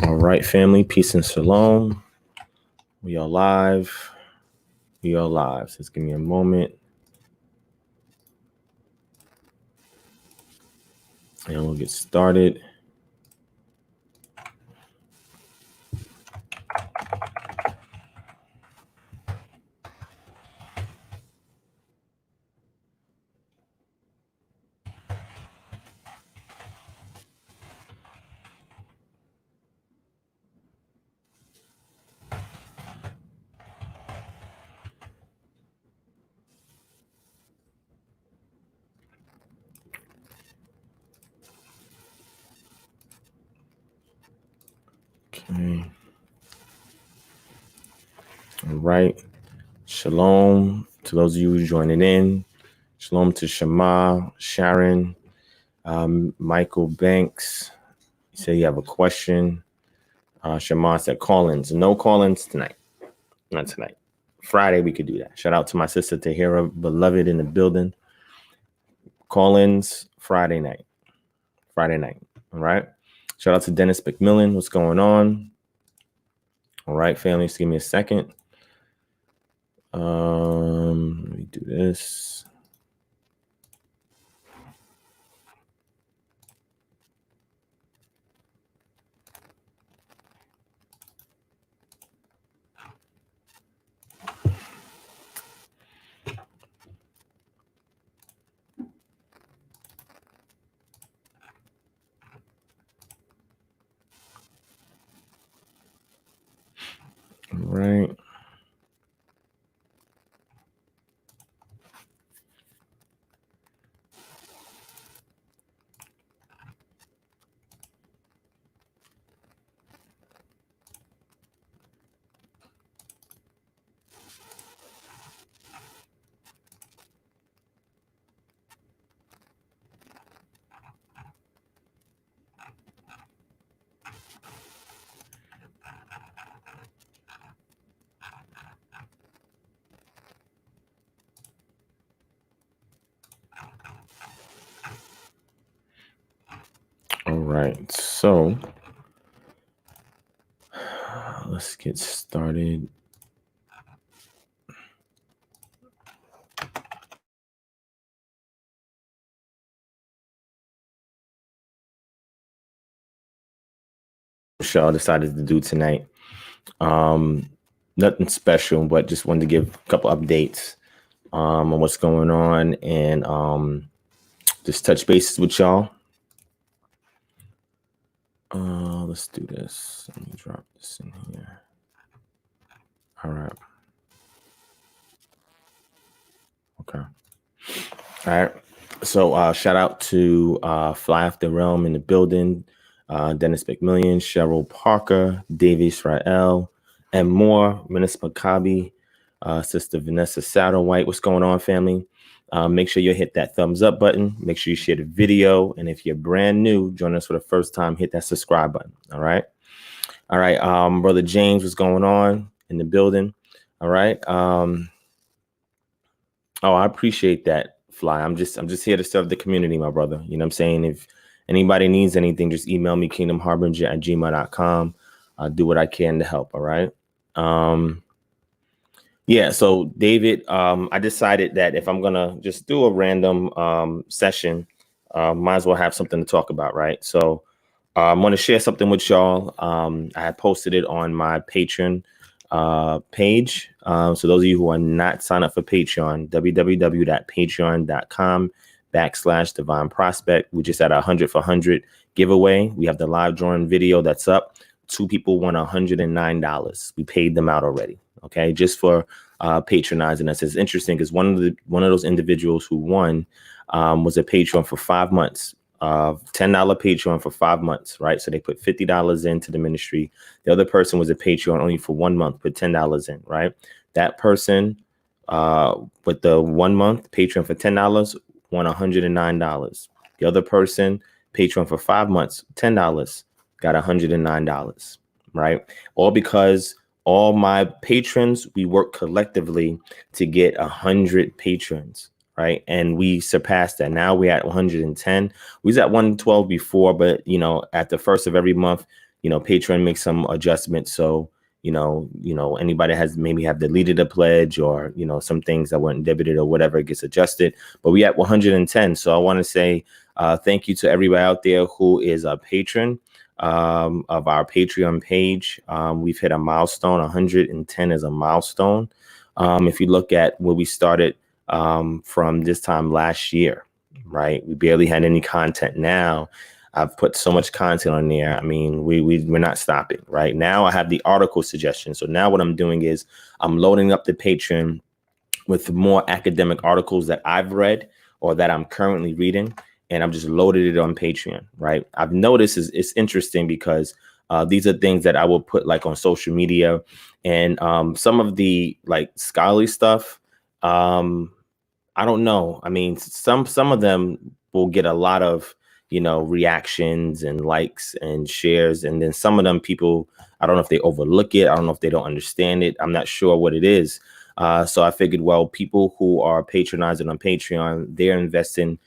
All right, family, peace and shalom. We are live. We are live. Just give me a moment. And we'll get started. Okay. All right. Shalom to those of you who joining in. Shalom to Shema, Sharon, Michael Banks. You say you have a question. Shema said call-ins. No call-ins tonight. Not tonight. Friday we could do that. Shout out to my sister Tahira, beloved in the building. Call-ins Friday night. Friday night. All right. Shout out to Dennis McMillan. What's going on? All right, family. Just give me a second. Let me do this. All right. All right, so let's get started. Show I decided to do tonight. Nothing special, but just wanted to give a couple updates on what's going on and just touch bases with y'all. Let's do this. Let me drop this in here. All right. Okay. All right. So shout out to Fly Off the Realm in the building, Dennis McMillan, Cheryl Parker, Dave Israel, and more. Minister Maccabi, Sister Vanessa Satterwhite. What's going on, family? Make sure you hit that thumbs up button. Make sure you share the video. And if you're brand new, join us for the first time, hit that subscribe button. All right. All right. Brother James, what's going on in the building? All right. Oh, I appreciate that, Fly. I'm just here to serve the community, my brother. You know what I'm saying? If anybody needs anything, just email me, kingdomharbinger@gmail.com. I'll do what I can to help. All right. Yeah, so David, I decided that if I'm gonna just do a random session, might as well have something to talk about, right? So I'm gonna share something with y'all. I had posted it on my Patreon page. So those of you who are not signed up for Patreon, www.patreon.com/DivineProspect. We just had a 100 for 100 giveaway. We have the live drawing video that's up. 2 people won $109. We paid them out already. Okay, just for patronizing us. It's interesting because one of those individuals who won was a patron for 5 months. $10 Patreon for 5 months, right? So they put $50 into the ministry. The other person was a Patreon only for 1 month, put $10 in, right? That person with the 1 month Patreon for $10 won $109. The other person, Patreon for 5 months, $10, got $109, right? All because all my patrons, we work collectively to get 100 patrons, right? And we surpassed that. Now we're at 110. We was at 112 before, but you know, at the first of every month, Patreon makes some adjustments. So, anybody has maybe have deleted a pledge or, some things that weren't debited or whatever gets adjusted. But we at 110. So I want to say thank you to everybody out there who is a patron of our Patreon page. We've hit a milestone. 110 is a milestone. If you look at where we started from this time last year, right? We barely had any content. Now I've put so much content on there. I mean, we're not stopping. Right now, I have the article suggestions. So now what I'm doing is I'm loading up the Patreon with more academic articles that I've read or that I'm currently reading, and I'm just loaded it on Patreon. Right. I've noticed it's interesting because these are things that I will put like on social media, and some of the like scholarly stuff. I don't know. I mean, some of them will get a lot of reactions and likes and shares. And then some of them people, I don't know if they overlook it. I don't know if they don't understand it. I'm not sure what it is. So I figured, well, people who are patronizing on Patreon, they're investing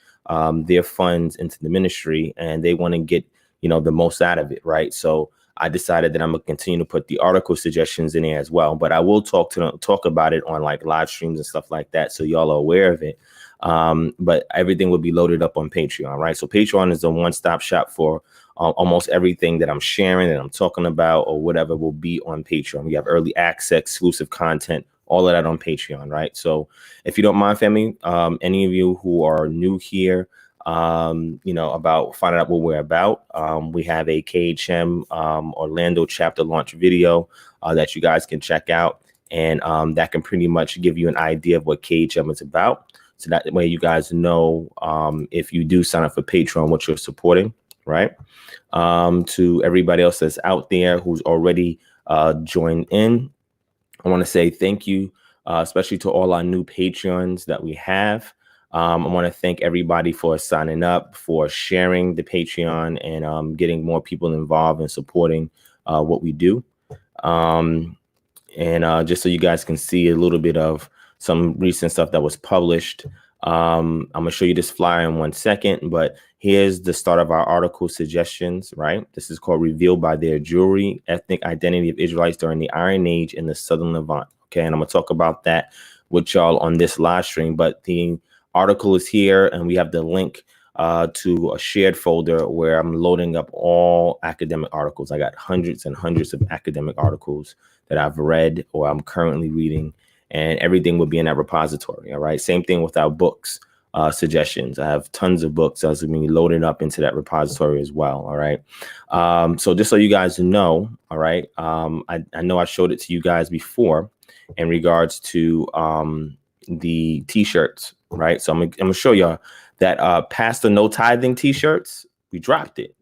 their funds into the ministry and they want to get, the most out of it. Right. So I decided that I'm going to continue to put the article suggestions in there as well. But I will talk about it on like live streams and stuff like that, so y'all are aware of it. But everything will be loaded up on Patreon, right? So Patreon is the one-stop shop for almost everything that I'm sharing and I'm talking about or whatever will be on Patreon. We have early access, exclusive content, all of that on Patreon, right? So if you don't mind, family, any of you who are new here, about finding out what we're about, we have a KHM Orlando chapter launch video that you guys can check out, and that can pretty much give you an idea of what KHM is about. So that way you guys know if you do sign up for Patreon, what you're supporting, right? To everybody else that's out there who's already joined in, I want to say thank you, especially to all our new Patreons that we have. I want to thank everybody for signing up, for sharing the Patreon, and getting more people involved and supporting what we do. And just so you guys can see a little bit of some recent stuff that was published. I'm going to show you this flyer in 1 second, but here's the start of our article suggestions, right? This is called Revealed by Their Jewelry, Ethnic Identity of Israelites During the Iron Age in the Southern Levant. Okay, and I'm going to talk about that with y'all on this live stream, but the article is here, and we have the link to a shared folder where I'm loading up all academic articles. I got hundreds and hundreds of academic articles that I've read or I'm currently reading, and everything will be in that repository. All right. Same thing with our books suggestions. I have tons of books that's going to be loaded up into that repository as well. All right. So just so you guys know, all right, I know I showed it to you guys before in regards to the T-shirts. Right. So I'm gonna show y'all that Pastor No Tithing T-shirts. We dropped it.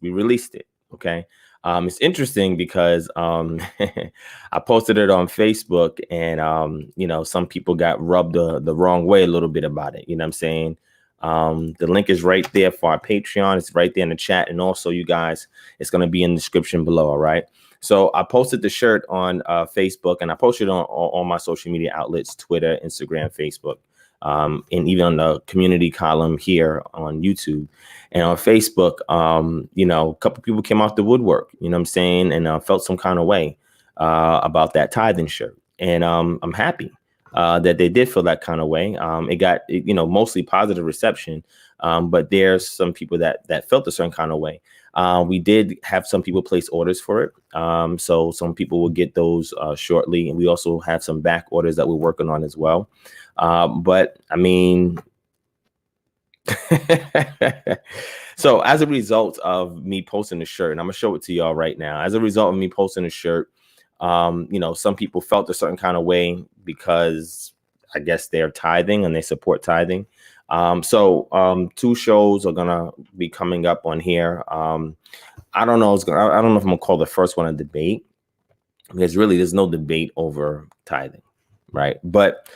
We released it. OK. It's interesting because I posted it on Facebook, and some people got rubbed the wrong way a little bit about it. You know what I'm saying? The link is right there for our Patreon. It's right there in the chat, and also you guys, it's going to be in the description below. All right. So I posted the shirt on Facebook, and I posted it on my social media outlets: Twitter, Instagram, Facebook. And even on the community column here on YouTube and on Facebook, a couple people came off the woodwork, you know what I'm saying, and felt some kind of way about that tithing shirt. And I'm happy that they did feel that kind of way. It got, mostly positive reception, but there's some people that felt a certain kind of way. We did have some people place orders for it. So some people will get those shortly. And we also have some back orders that we're working on as well. But I mean, so as a result of me posting the shirt, and I'm gonna show it to y'all right now, as a result of me posting the shirt, some people felt a certain kind of way because I guess they're tithing and they support tithing. So 2 shows are gonna be coming up on here. I don't know. I don't know if I'm gonna call the first one a debate, because really there's no debate over tithing, right? But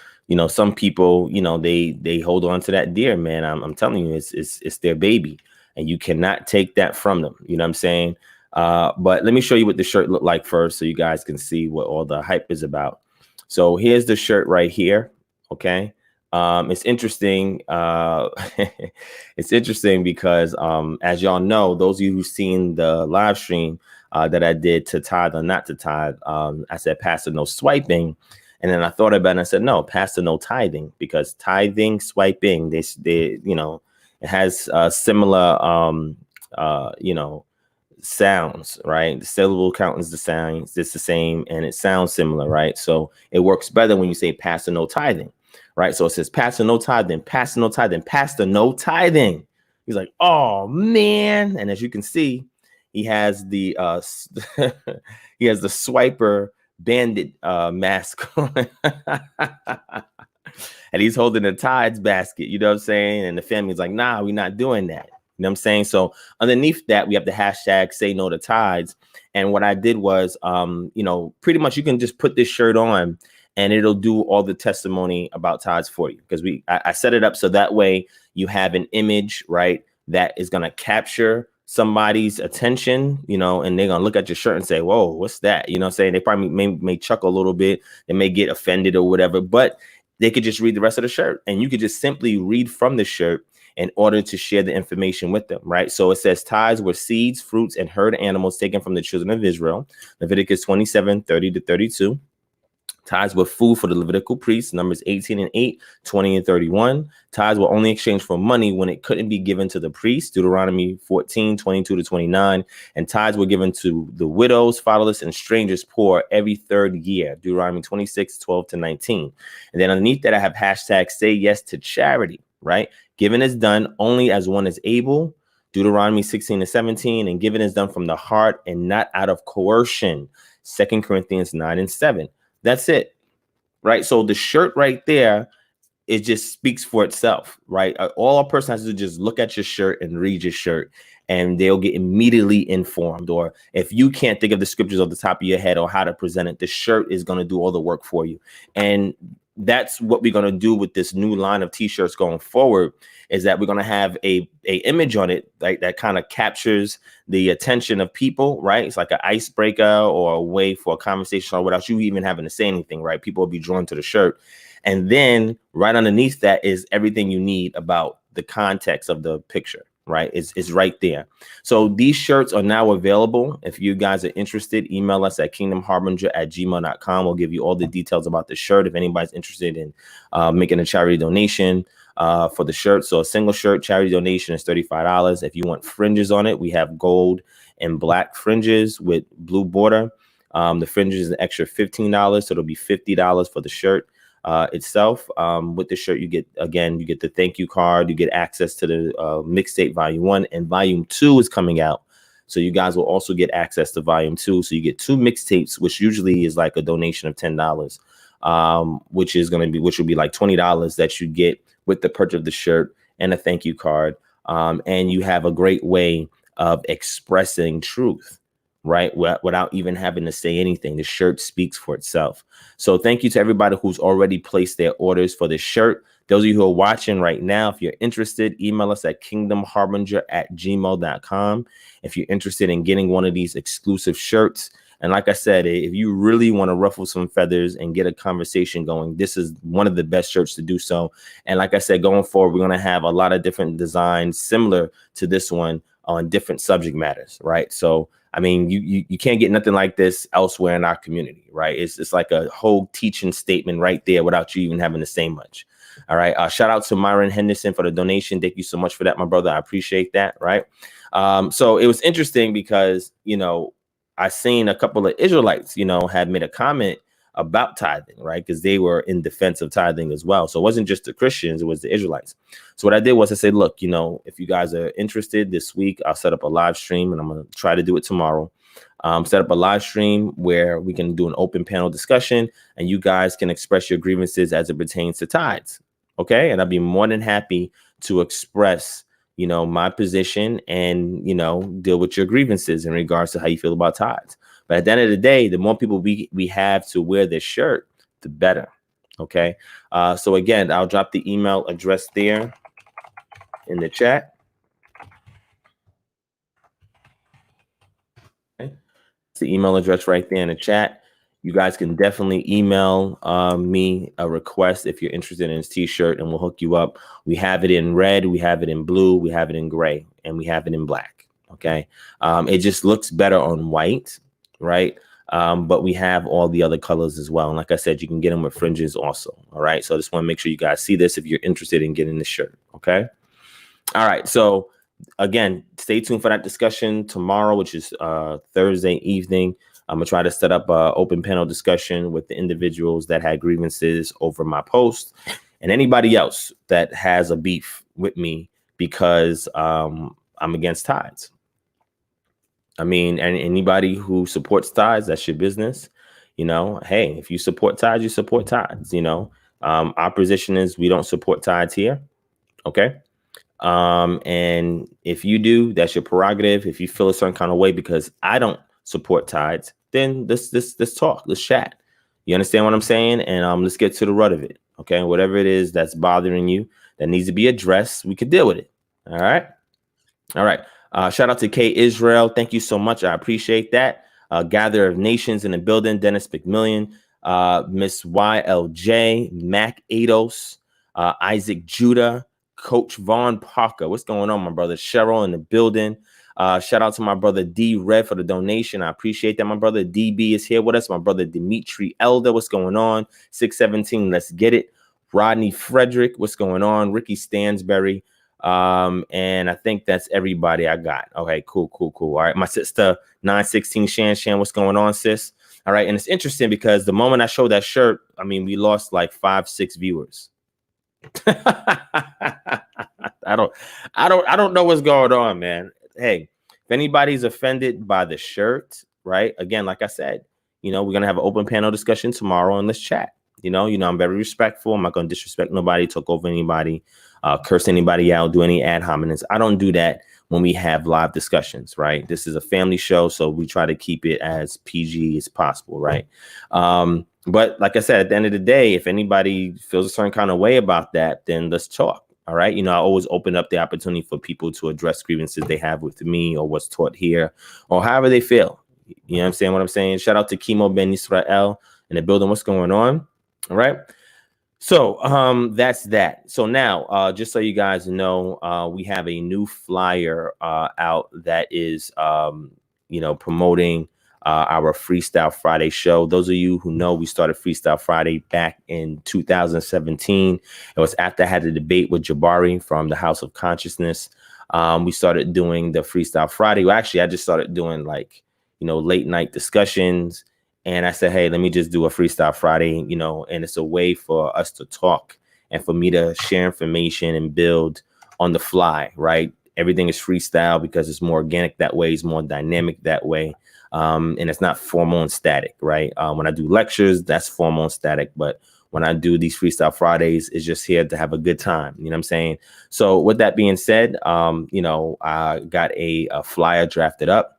some people, they hold on to that dear, man. I'm telling you, it's their baby, and you cannot take that from them. You know what I'm saying? But let me show you what the shirt looked like first, so you guys can see what all the hype is about. So here's the shirt right here. Okay. It's interesting. It's interesting because as y'all know, those of you who've seen the live stream that I did to tithe or not to tithe, I said pastor no swiping, and then I thought about it and I said no, pastor no tithing, because tithing, swiping, they you know, it has similar you know, sounds, right? The syllable count is the sound, it's the same, and it sounds similar, right? So it works better when you say pastor no tithing, right? So it says pastor no tithing, pastor no tithing, pastor no tithing. He's like, oh man. And as you can see, he has the he has the swiper bandit mask on. And he's holding a tithes basket, you know what I'm saying? And the family's like, nah, we're not doing that. You know what I'm saying? So underneath that, we have the hashtag say no to tithes. And what I did was, you know, pretty much you can just put this shirt on and it'll do all the testimony about tithes for you. Because I set it up so that way you have an image, right, that is going to capture somebody's attention, you know, and they're going to look at your shirt and say, whoa, what's that? You know what I'm saying? They probably may chuckle a little bit. They may get offended or whatever, but they could just read the rest of the shirt. And you could just simply read from the shirt in order to share the information with them, right? So it says tithes were seeds, fruits, and herd animals taken from the children of Israel. Leviticus 27:30-32. Tithes were food for the Levitical priests, Numbers 18:8, 20 and 31. Tithes were only exchanged for money when it couldn't be given to the priests, Deuteronomy 14:22-29. And tithes were given to the widows, fatherless, and strangers poor every third year, Deuteronomy 26:12-19. And then underneath that, I have hashtag say yes to charity, right? Giving is done only as one is able, Deuteronomy 16:17, and giving is done from the heart and not out of coercion, 2 Corinthians 9:7. That's it, right? So the shirt right there, it just speaks for itself, right? All a person has to do is just look at your shirt and read your shirt, and they'll get immediately informed. Or if you can't think of the scriptures off the top of your head or how to present it, the shirt is going to do all the work for you. And that's what we're going to do with this new line of t-shirts going forward, is that we're going to have a image on it, like that kind of captures the attention of people, right? It's like an icebreaker or a way for a conversation or without you even having to say anything, right? People will be drawn to the shirt. And then right underneath that is everything you need about the context of the picture, right? It's right there. So these shirts are now available. If you guys are interested, email us at kingdomharbinger@gmail.com. We'll give you all the details about the shirt if anybody's interested in making a charity donation for the shirt. So a single shirt charity donation is $35. If you want fringes on it, we have gold and black fringes with blue border. The fringes is an extra $15, so it'll be $50 for the shirt itself. With the shirt, you get the thank you card, you get access to the mixtape volume 1, and volume 2 is coming out. So you guys will also get access to volume 2. So you get 2 mixtapes, which usually is like a donation of $10, which will be like $20 that you get with the purchase of the shirt and a thank you card. And you have a great way of expressing truth, right? Without even having to say anything. The shirt speaks for itself. So thank you to everybody who's already placed their orders for the shirt. Those of you who are watching right now, if you're interested, email us at kingdomharbinger@gmail.com. If you're interested in getting one of these exclusive shirts. And like I said, if you really want to ruffle some feathers and get a conversation going, this is one of the best shirts to do so. And like I said, going forward, we're going to have a lot of different designs similar to this one on different subject matters, right? So, I mean, you can't get nothing like this elsewhere in our community, right? It's like a whole teaching statement right there without you even having to say much. All right. Shout out to Myron Henderson for the donation. Thank you so much for that, my brother. I appreciate that. Right. So it was interesting because, you know, I seen a couple of Israelites, you know, had made a comment about tithing, right? Because they were in defense of tithing as well. So it wasn't just the Christians, it was the Israelites. So what I did was I said, look, you know, if you guys are interested this week, I'll set up a live stream, and I'm going to try to do it tomorrow. Set up a live stream where we can do an open panel discussion and you guys can express your grievances as it pertains to tithes. Okay. And I'd be more than happy to express, you know, my position and, you know, deal with your grievances in regards to how you feel about tithes. But at the end of the day, the more people we have to wear this shirt, the better. Okay. So again, I'll drop the email address there in the chat. Okay. It's the email address right there in the chat. you guys can definitely email me a request if you're interested in this t-shirt, and we'll hook you up. We have it in red, we have it in blue, we have it in gray, and we have it in black. Okay. It just looks better on white, right? But we have all the other colors as well. And like I said, you can get them with fringes also. All right. So I just want to make sure you guys see this if you're interested in getting the shirt. Okay. All right. So again, stay tuned for that discussion tomorrow, which is Thursday evening. I'm going to try to set up an open panel discussion with the individuals that had grievances over my post and anybody else that has a beef with me because I'm against tithes. I mean, and anybody who supports tithes, that's your business. You know, hey, if you support tithes, you support tithes. You know, our position is we don't support tithes here. OK. And if you do, that's your prerogative. If you feel a certain kind of way because I don't support tithes, then let's talk, let's chat. You understand what I'm saying? And let's get to the root of it. OK, whatever it is that's bothering you that needs to be addressed, we can deal with it. All right. All right. Shout out to K Israel. Thank you so much. I appreciate that. Gather of Nations in the building. Dennis McMillian, Miss YLJ, Mac Ados, Isaac Judah, Coach Vaughn Parker. What's going on, my brother? Cheryl in the building. Shout out to my brother D Red for the donation. I appreciate that. My brother DB is here with us. My brother Dimitri Elder. What's going on? 617. Let's get it. Rodney Frederick. What's going on? Ricky Stansberry. And I think that's everybody I got. Okay, cool. All right. My sister 916 Shan, what's going on, sis? All right. And it's interesting because the moment I showed that shirt, I mean, we lost like 5-6 viewers. I don't know what's going on, man. Hey, if anybody's offended by the shirt, right? Again, like I said, you know, we're going to have an open panel discussion tomorrow and let's chat. You know, I'm very respectful. I'm not going to disrespect nobody, talk over anybody, curse anybody out, do any ad hominems. I don't do that when we have live discussions, right? This is a family show, so we try to keep it as PG as possible, right? But like I said, at the end of the day, if anybody feels a certain kind of way about that, then let's talk. All right. You know, I always open up the opportunity for people to address grievances they have with me or what's taught here or however they feel. You know what I'm saying? What I'm saying? Shout out to Chemo Ben Israel in the building. What's going on? All right. So that's that. So now, just so you guys know, we have a new flyer out that is, promoting our Freestyle Friday show. Those of you who know, we started Freestyle Friday back in 2017. It was after I had a debate with Jabari from the House of Consciousness. We started doing the Freestyle Friday. Well, actually, I just started doing late night discussions. And I said, hey, let me just do a Freestyle Friday, and it's a way for us to talk and for me to share information and build on the fly, right? Everything is freestyle because it's more organic that way. It's more dynamic that way. And it's not formal and static, right? When I do lectures, that's formal and static. But when I do these Freestyle Fridays, it's just here to have a good time. You know what I'm saying? So with that being said, I got a flyer drafted up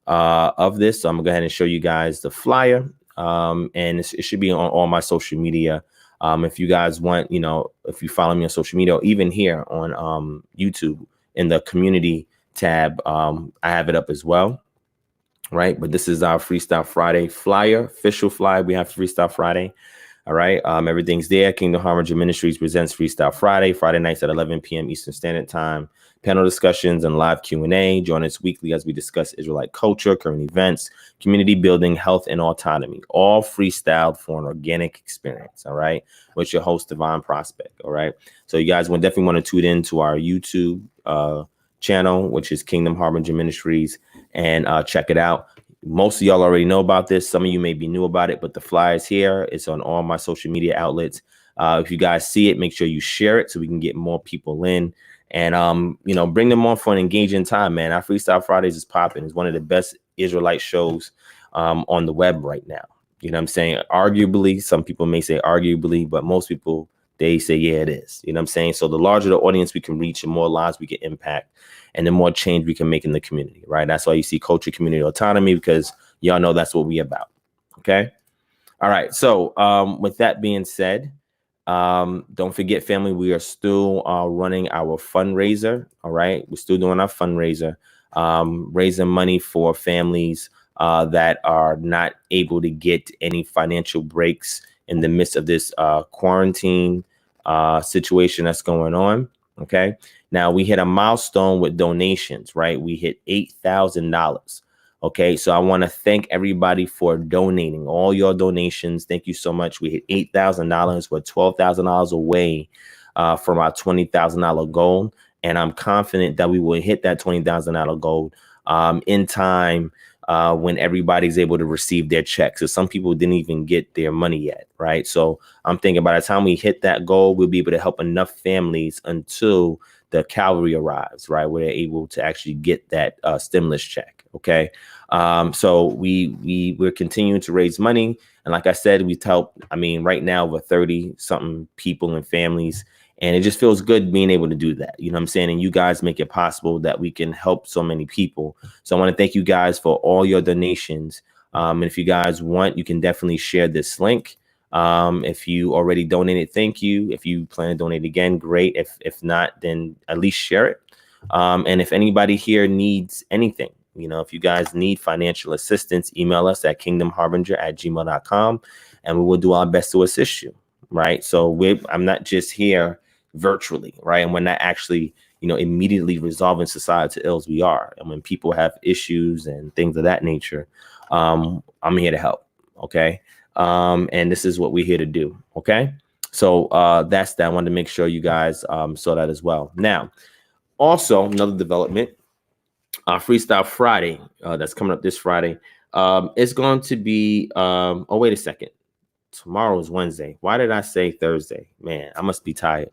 of this. So I'm gonna go ahead and show you guys the flyer. And it should be on all my social media. If you guys want, if you follow me on social media, or even here on YouTube in the community tab, I have it up as well. Right. But this is our Freestyle Friday flyer, official flyer. We have Freestyle Friday. All right. Everything's there. Kingdom Harmony Ministries presents Freestyle Friday nights at 11 p.m. Eastern Standard Time. Panel discussions and live Q&A. Join us weekly as we discuss Israelite culture, current events, community building, health, and autonomy. All freestyled for an organic experience. All right. With your host, DivineProspect. All right. So you guys will definitely want to tune in to our YouTube channel, which is Kingdom Harmony Ministries, and check it out. Most of y'all already know about this. Some of you may be new about it, but the flyer is here. It's on all my social media outlets. If you guys see it, make sure you share it so we can get more people in and, bring them on for an engaging time, man. Our Freestyle Fridays is popping. It's one of the best Israelite shows on the web right now. You know what I'm saying? Arguably, some people may say arguably, but most people, they say, yeah, it is. You know what I'm saying? So the larger the audience we can reach, the more lives we can impact, and the more change we can make in the community, right? That's why you see culture, community, autonomy, because y'all know that's what we about, okay? All right, so with that being said, don't forget, family, we are still running our fundraiser, all right? We're still doing our fundraiser, raising money for families that are not able to get any financial breaks in the midst of this quarantine situation that's going on. Okay. Now we hit a milestone with donations, right? We hit $8,000. Okay. So I want to thank everybody for donating, all your donations. Thank you so much. We hit $8,000. We're $12,000 away from our $20,000 goal. And I'm confident that we will hit that $20,000 goal in time when everybody's able to receive their checks. So some people didn't even get their money yet, right? So I'm thinking by the time we hit that goal, we'll be able to help enough families until the cavalry arrives, right? Where they're able to actually get that stimulus check, okay? So we're continuing to raise money. And like I said, we've helped, I mean, right now over 30-something people and families. And it just feels good being able to do that. You know what I'm saying? And you guys make it possible that we can help so many people. So I want to thank you guys for all your donations. And if you guys want, you can definitely share this link. If you already donated, thank you. If you plan to donate again, great. If not, then at least share it. And if anybody here needs anything, you know, if you guys need financial assistance, email us at kingdomharbinger@gmail.com and we will do our best to assist you. Right. So I'm not just here virtually, right? And we're not actually, you know, immediately resolving societal ills. We are. And when people have issues and things of that nature, I'm here to help. Okay. And this is what we're here to do. Okay. So that's that. I wanted to make sure you guys saw that as well. Now, also another development, Freestyle Friday, that's coming up this Friday. It's going to be, oh, wait a second. Tomorrow is Wednesday. Why did I say Thursday? Man, I must be tired.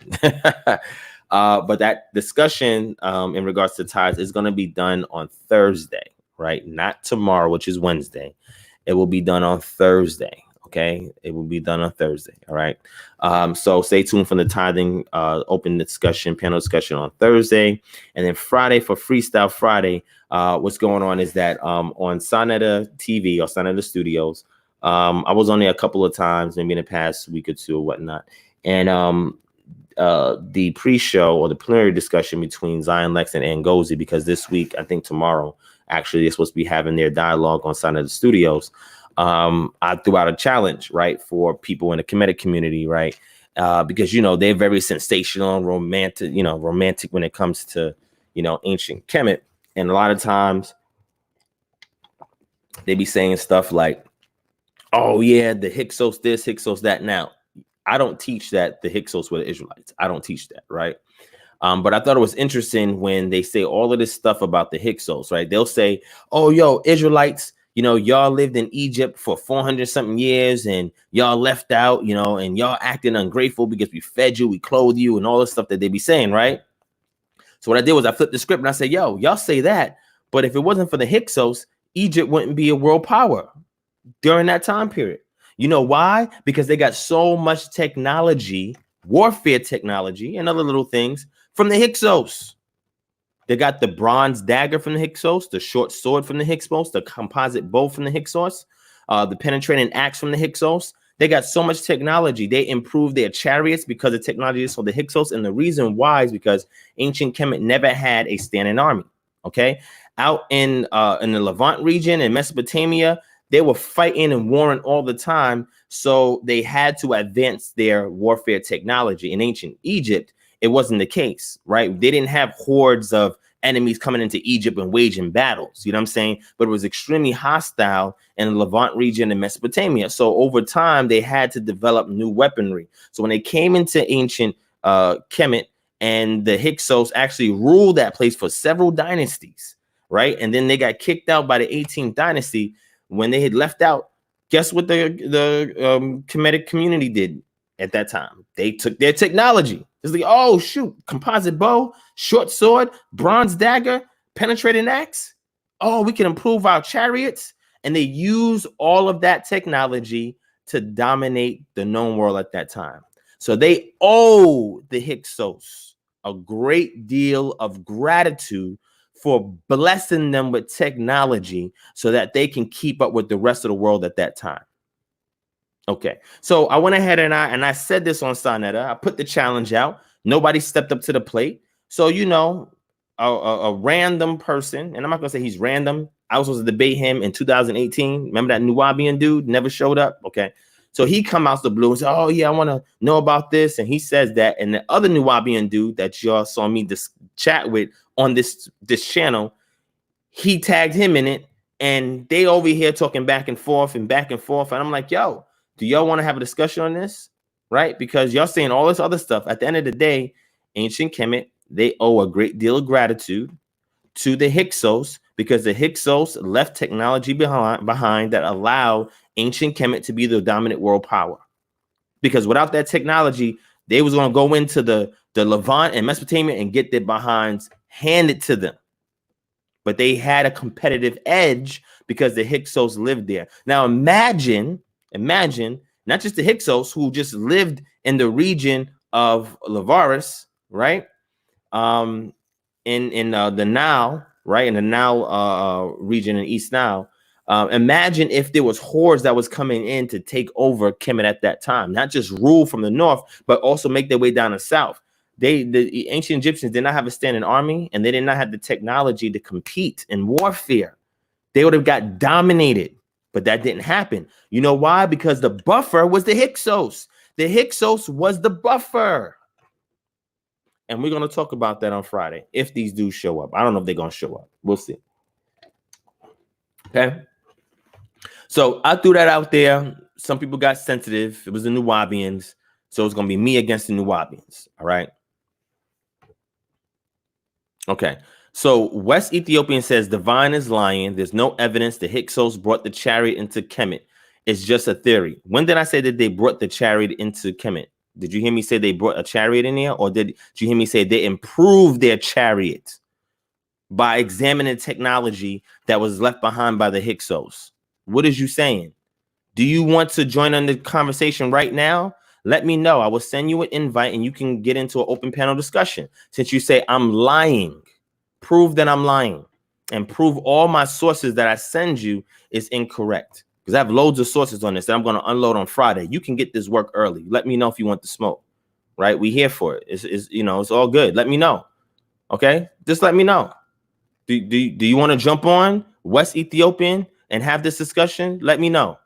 But that discussion in regards to tithes is going to be done on Thursday, right? Not tomorrow, which is Wednesday. It will be done on Thursday. Okay. It will be done on Thursday. All right. So stay tuned for the tithing open discussion, panel discussion on Thursday. And then Friday for Freestyle Friday. What's going on is that on Sonetta TV or Sonetta Studios, I was on there a couple of times, maybe in the past week or two or whatnot. And the pre-show or the plenary discussion between Zion Lex and Ngozi, because this week, I think tomorrow, actually, they're supposed to be having their dialogue on Sonetta Studios. I threw out a challenge, right, for people in the Kemetic community, right? Because, you know, they're very sensational and romantic when it comes to, you know, ancient Kemet. And a lot of times they be saying stuff like, oh, yeah, the Hyksos this, Hyksos that. Now, I don't teach that the Hyksos were the Israelites. I don't teach that, right? But I thought it was interesting when they say all of this stuff about the Hyksos, right? They'll say, oh, yo, Israelites, you know, y'all lived in Egypt for 400-something years and y'all left out, you know, and y'all acting ungrateful because we fed you, we clothed you, and all this stuff that they be saying, right? So what I did was I flipped the script and I said, yo, y'all say that, but if it wasn't for the Hyksos, Egypt wouldn't be a world power during that time period. You know why? Because they got so much technology, warfare technology, and other little things from the Hyksos. They got the bronze dagger from the Hyksos, the short sword from the Hyksos, the composite bow from the Hyksos, the penetrating axe from the Hyksos. They got so much technology. They improved their chariots because the technology is for the Hyksos. And the reason why is because ancient Kemet never had a standing army. Okay. Out in the Levant region in Mesopotamia, they were fighting and warring all the time. So they had to advance their warfare technology. In ancient Egypt, it wasn't the case, right? They didn't have hordes of enemies coming into Egypt and waging battles, you know what I'm saying? But it was extremely hostile in the Levant region in Mesopotamia. So over time, they had to develop new weaponry. So when they came into ancient Kemet, and the Hyksos actually ruled that place for several dynasties, right? And then they got kicked out by the 18th dynasty. When they had left out, guess what the Kemetic community did at that time? They took their technology. It's like, oh, shoot, composite bow, short sword, bronze dagger, penetrating axe. Oh, we can improve our chariots. And they use all of that technology to dominate the known world at that time. So they owe the Hyksos a great deal of gratitude for blessing them with technology so that they can keep up with the rest of the world at that time. Okay, so I went ahead and I said this on Sonetta. I put the challenge out. Nobody stepped up to the plate. So, you know, a random person, and I'm not gonna say he's random. I was supposed to debate him in 2018. Remember that Nubian dude never showed up? Okay. So he come out the blue and say, oh yeah, I want to know about this. And he says that. And the other Nubian dude that y'all saw me chat with on this channel, he tagged him in it. And they over here talking back and forth. And I'm like, yo, do y'all want to have a discussion on this? Right? Because y'all saying all this other stuff. At the end of the day, ancient Kemet, they owe a great deal of gratitude to the Hyksos, because the Hyksos left technology behind that allowed ancient Kemet to be the dominant world power. Because without that technology, they was going to go into the Levant and Mesopotamia and get their behinds handed to them. But they had a competitive edge because the Hyksos lived there. Now imagine, not just the Hyksos who just lived in the region of Lavaris, right? In the Nile, right? In the Nile region in East Nile. Imagine if there was hordes that was coming in to take over Kemet at that time, not just rule from the north, but also make their way down the south. The ancient Egyptians did not have a standing army, and they did not have the technology to compete in warfare. They would have got dominated, but that didn't happen. You know why? Because the buffer was the Hyksos. The Hyksos was the buffer. And we're going to talk about that on Friday if these dudes show up. I don't know if they're going to show up. We'll see. Okay. So I threw that out there. Some people got sensitive. It was the Nubians. So it's going to be me against the Nubians. All right. Okay. So West Ethiopian says Divine is lying. There's no evidence the Hyksos brought the chariot into Kemet. It's just a theory. When did I say that they brought the chariot into Kemet? Did you hear me say they brought a chariot in there? Or did you hear me say they improved their chariot by examining technology that was left behind by the Hyksos? What is you saying? Do you want to join on the conversation right now? Let me know. I will send you an invite and you can get into an open panel discussion. Since you say I'm lying, prove that I'm lying and prove all my sources that I send you is incorrect. Because I have loads of sources on this that I'm going to unload on Friday. You can get this work early. Let me know if you want the smoke, right? We here for it. It's all good. Let me know. Okay. Just let me know. Do you want to jump on West Ethiopian and have this discussion? Let me know.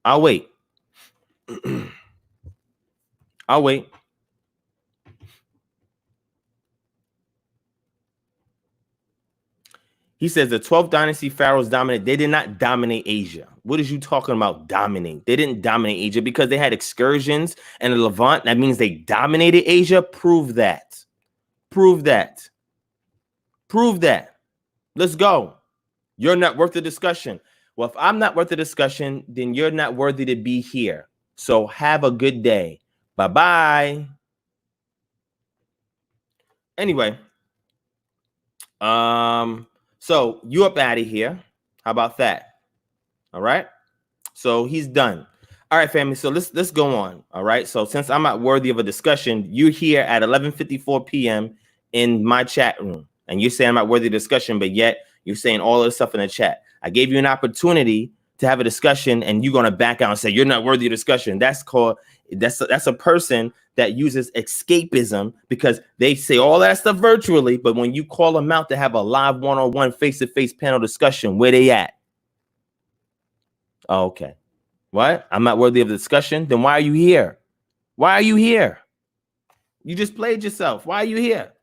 I'll wait. I'll wait. He says the 12th dynasty pharaohs dominate. They did not dominate Asia. What is you talking about dominate? They didn't dominate Asia because they had excursions and the Levant. That means they dominated Asia. Prove that. Prove that. Prove that. Let's go. You're not worth the discussion. Well, if I'm not worth the discussion, then you're not worthy to be here. So have a good day. Bye-bye. Anyway. So you up out of here. How about that? All right. So he's done. All right, family. So let's go on. All right. So since I'm not worthy of a discussion, you're here at 11:54 p.m. in my chat room, and you're saying I'm not worthy of discussion, but yet you're saying all of this stuff in the chat. I gave you an opportunity to have a discussion, and you're gonna back out and say you're not worthy of discussion. That's a person that uses escapism because they say all that stuff virtually, but when you call them out to have a live one-on-one face-to-face panel discussion, where they at? Oh, okay. What? I'm not worthy of the discussion? Then why are you here? Why are you here? You just played yourself. Why are you here?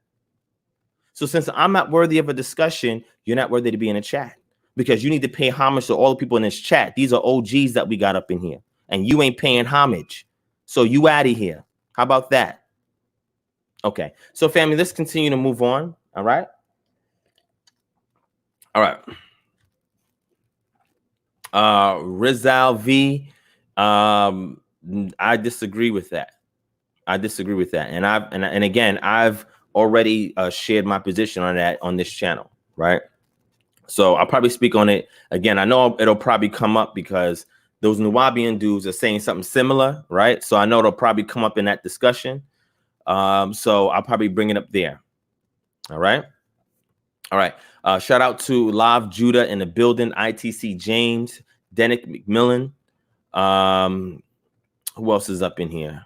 So since I'm not worthy of a discussion, you're not worthy to be in a chat because you need to pay homage to all the people in this chat. These are OGs that we got up in here, and you ain't paying homage. So you out of here. How about that? Okay. So family, let's continue to move on. All right. All right. Rizal V. I disagree with that. And again, I've already shared my position on that on this channel. Right. So I'll probably speak on it again. I know it'll probably come up because those Nubian dudes are saying something similar. Right. So I know it'll probably come up in that discussion. So I'll probably bring it up there. All right. All right. Shout out to Live Judah in the building. ITC James, Denick McMillan. Who else is up in here?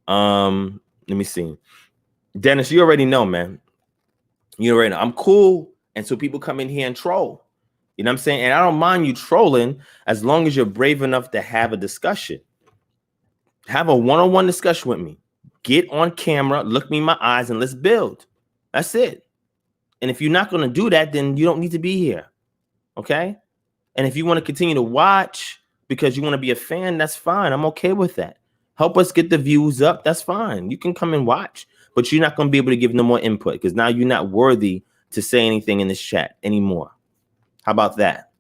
Let me see. Dennis, you already know, man. You already know. I'm cool until people come in here and troll. You know what I'm saying? And I don't mind you trolling as long as you're brave enough to have a discussion. Have a one-on-one discussion with me. Get on camera, look me in my eyes, and let's build. That's it. And if you're not going to do that, then you don't need to be here. Okay? And if you want to continue to watch because you want to be a fan, that's fine. I'm okay with that. Help us get the views up. That's fine. You can come and watch, but you're not going to be able to give no more input because now you're not worthy to say anything in this chat anymore. How about that?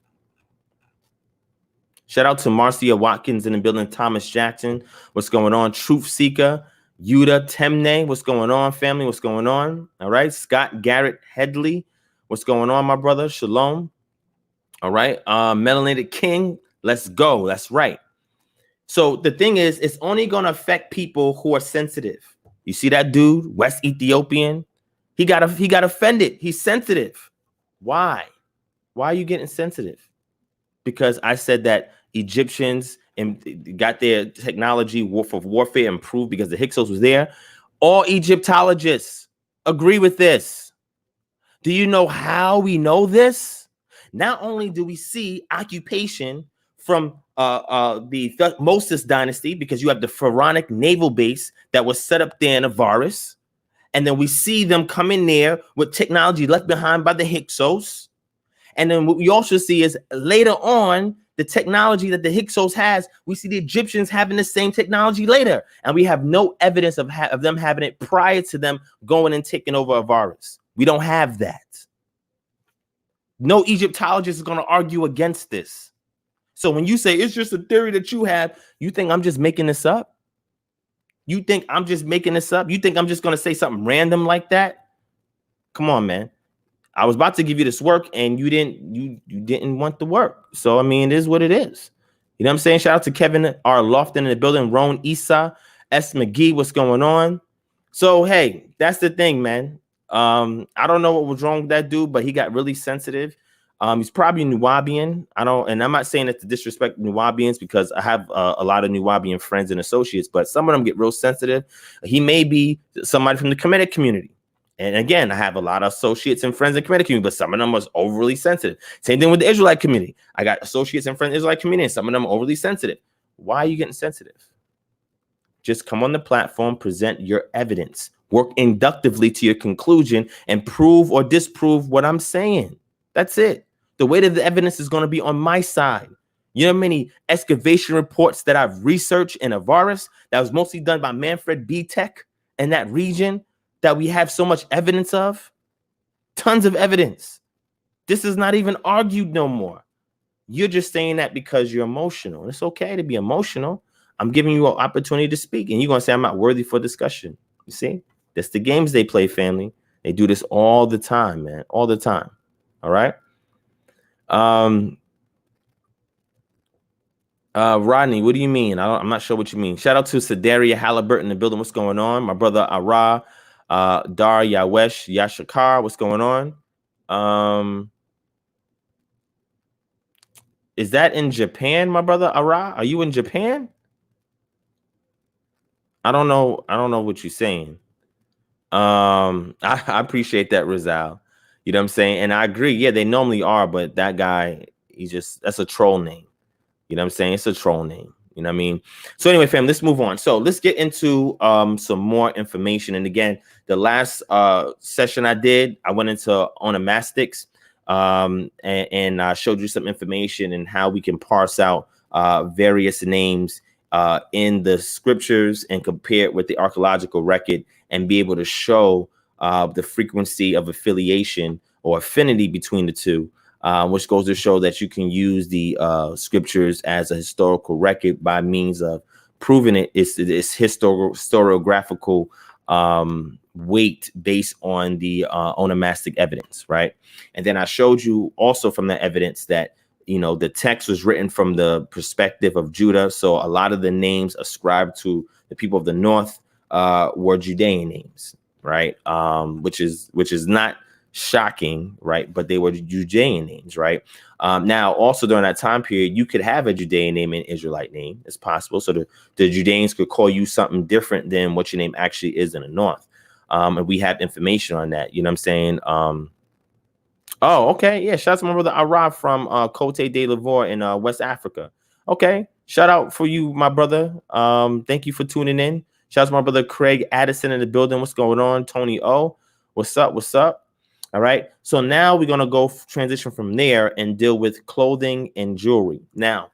Shout out to Marcia Watkins in the building. Thomas Jackson, what's going on? Truth Seeker, Yuda Temne, what's going on, family? What's going on? All right. Scott Garrett Headley, what's going on, my brother? Shalom. All right. Melanated King, let's go. That's right. So the thing is, it's only going to affect people who are sensitive. You see that dude, West Ethiopian? He got offended. He's sensitive. Why? Why are you getting sensitive? Because I said that Egyptians got their technology for warfare improved because the Hyksos was there. All Egyptologists agree with this. Do you know how we know this? Not only do we see occupation from the Thutmose dynasty, because you have the pharaonic naval base that was set up there in Avaris, and then we see them come in there with technology left behind by the Hyksos. And then what we also see is later on, the technology that the Hyksos has, we see the Egyptians having the same technology later. And we have no evidence of them having it prior to them going and taking over Avaris. We don't have that. No Egyptologist is going to argue against this. So when you say it's just a theory that you have, you think I'm just making this up? You think I'm just making this up? You think I'm just going to say something random like that? Come on, man. I was about to give you this work and you didn't want the work. So, I mean, it is what it is. You know what I'm saying? Shout out to Kevin R. Lofton in the building. Roan Issa, S. McGee, what's going on? So, hey, that's the thing, man. I don't know what was wrong with that dude, but he got really sensitive. He's probably Nubian. And I'm not saying that to disrespect Nubians because I have a lot of Nubian friends and associates, but some of them get real sensitive. He may be somebody from the Kemetic community. And again, I have a lot of associates and friends in the Kemetic community, but some of them was overly sensitive. Same thing with the Israelite community. I got associates and friends in the Israelite community, and some of them are overly sensitive. Why are you getting sensitive? Just come on the platform, present your evidence, work inductively to your conclusion, and prove or disprove what I'm saying. That's it. The weight of the evidence is going to be on my side. You know how many excavation reports that I've researched in Avaris that was mostly done by Manfred B. Tech in that region that we have so much evidence of? Tons of evidence. This is not even argued no more. You're just saying that because you're emotional. And it's okay to be emotional. I'm giving you an opportunity to speak, and you're going to say I'm not worthy for discussion. You see? That's the games they play, family. They do this all the time, man. All the time. All right? Rodney, what do you mean? I'm not sure what you mean. Shout out to Sedaria Halliburton in the building. What's going on? My brother Ara, Dar Yawesh Yashakar. What's going on? Is that in Japan, my brother Ara? Are you in Japan? I don't know. I don't know what you're saying. I appreciate that, Rizal. You know what I'm saying? And I agree. Yeah, they normally are, but that guy, that's a troll name. You know what I'm saying? It's a troll name. You know what I mean? So anyway, fam, let's move on. So let's get into some more information. And again, the last session I did, I went into Onomastics and I showed you some information and how we can parse out various names in the scriptures and compare it with the archaeological record and be able to show the frequency of affiliation or affinity between the two. Which goes to show that you can use the scriptures as a historical record by means of proving it's historiographical weight based on the onomastic evidence, right? And then I showed you also from that evidence that, you know, the text was written from the perspective of Judah. So a lot of the names ascribed to the people of the north were Judean names, right? Which is not shocking, right? But they were Judean names, right? Now, also during that time period, you could have a Judean name and Israelite name. It's possible. So the Judeans could call you something different than what your name actually is in the north. And we have information on that. You know what I'm saying? Oh, okay. Yeah. Shout out to my brother Arab from Cote d'Ivoire in West Africa. Okay. Shout out for you, my brother. Thank you for tuning in. Shout out to my brother Craig Addison in the building. What's going on? Tony O. What's up? What's up? All right. So now we're going to go transition from there and deal with clothing and jewelry. Now,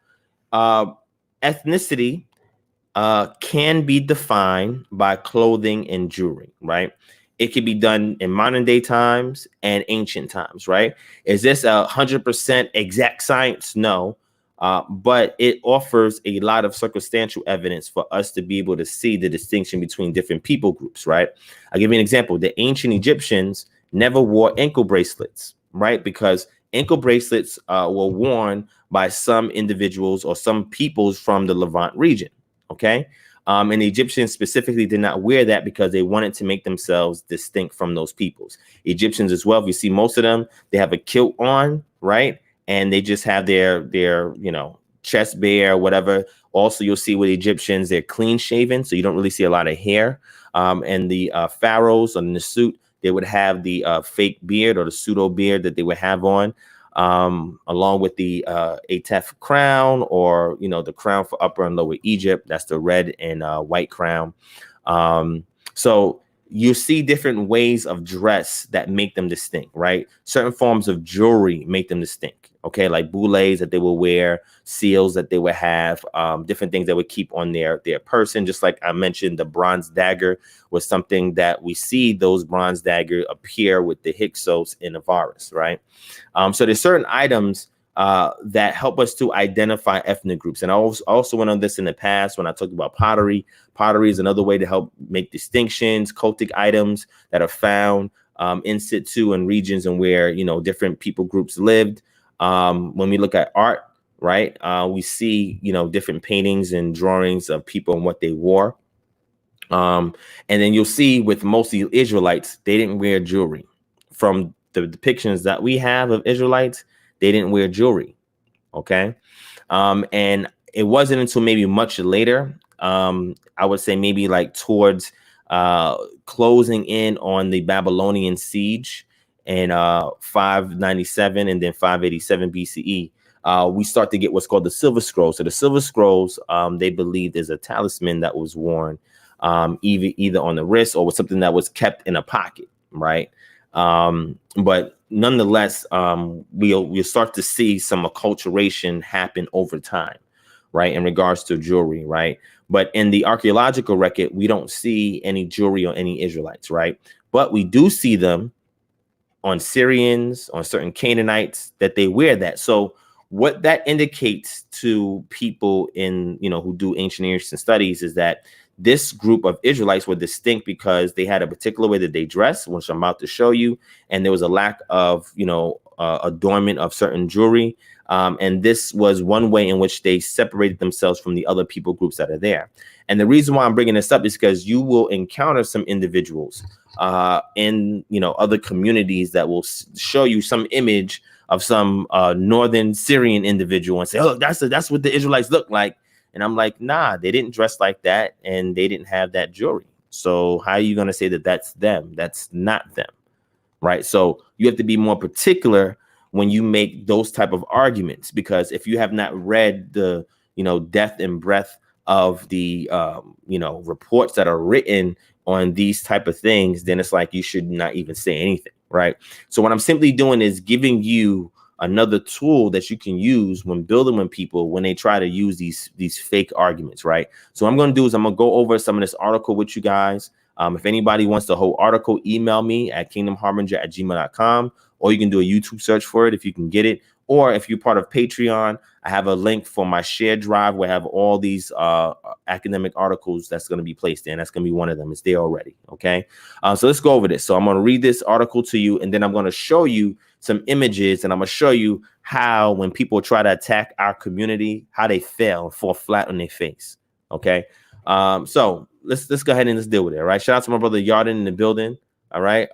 ethnicity can be defined by clothing and jewelry, right? It can be done in modern day times and ancient times, right? Is this 100% exact science? No. But it offers a lot of circumstantial evidence for us to be able to see the distinction between different people groups, right? I'll give you an example. The ancient Egyptians never wore ankle bracelets, right? Because ankle bracelets were worn by some individuals or some peoples from the Levant region, okay? And the Egyptians specifically did not wear that because they wanted to make themselves distinct from those peoples. Egyptians as well, if you see most of them, they have a kilt on, right? And they just have their chest bare, whatever. Also, you'll see with Egyptians, they're clean shaven, so you don't really see a lot of hair. And the pharaohs on the suit, they would have the fake beard or the pseudo beard that they would have on, along with the Atef crown, or the crown for Upper and Lower Egypt. That's the red and white crown. So you see different ways of dress that make them distinct, right? Certain forms of jewelry make them distinct, okay? Like boules that they will wear, seals that they would have, different things that would keep on their person. Just like I mentioned, the bronze dagger was something that we see those bronze dagger appear with the Hyksos in Avaris, right? So there's certain items that help us to identify ethnic groups. And I also went on this in the past when I talked about pottery. Pottery is another way to help make distinctions, cultic items that are found in situ in regions and where, different people groups lived. When we look at art, right, we see, different paintings and drawings of people and what they wore. And then you'll see with mostly Israelites, they didn't wear jewelry. From the depictions that we have of Israelites, they didn't wear jewelry, okay? And it wasn't until maybe much later, I would say maybe like towards closing in on the Babylonian siege in 597 and then 587 BCE, we start to get what's called the Silver Scrolls. So the Silver Scrolls, they believed is a talisman that was worn either on the wrist or was something that was kept in a pocket, right? But nonetheless, we'll start to see some acculturation happen over time, right, in regards to jewelry, right? But in the archaeological record, we don't see any jewelry on any Israelites, right? But we do see them on Syrians, on certain Canaanites, that they wear that. So what that indicates to people in, who do ancient Near Eastern studies is that this group of Israelites were distinct because they had a particular way that they dress, which I'm about to show you. And there was a lack of, adornment of certain jewelry. And this was one way in which they separated themselves from the other people groups that are there. And the reason why I'm bringing this up is because you will encounter some individuals in, other communities that will show you some image of some northern Syrian individual and say, oh, that's what the Israelites look like. And I'm like, nah, they didn't dress like that and they didn't have that jewelry. So how are you going to say that that's them? That's not them, right? So you have to be more particular when you make those type of arguments, because if you have not read the, depth and breadth of the, reports that are written on these type of things, then it's like you should not even say anything, right? So what I'm simply doing is giving you another tool that you can use when building with people when they try to use these fake arguments, right? So what I'm going to do is I'm going to go over some of this article with you guys. If anybody wants the whole article, email me at kingdomharbinger@gmail.com, or you can do a YouTube search for it if you can get it. Or if you're part of Patreon, I have a link for my shared drive where I have all these academic articles that's going to be placed in. That's going to be one of them. It's there already. Okay. So let's go over this. So I'm going to read this article to you, and then I'm going to show you some images, and I'm going to show you how when people try to attack our community, how they fail and fall flat on their face. Okay. So let's go ahead and let's deal with it. All right. Shout out to my brother Yarden in the building. All right.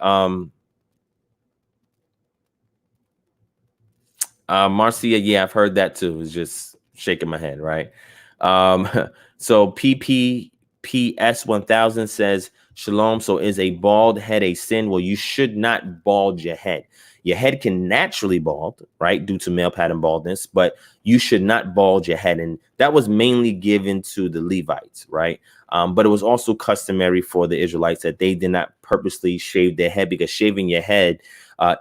Marcia, yeah, I've heard that too. It's just shaking my head, right? So PPPS 1000 says, Shalom. So is a bald head a sin? Well, you should not bald your head. Your head can naturally bald, right, due to male pattern baldness, but you should not bald your head. And that was mainly given to the Levites, right? But it was also customary for the Israelites that they did not purposely shave their head, because shaving your head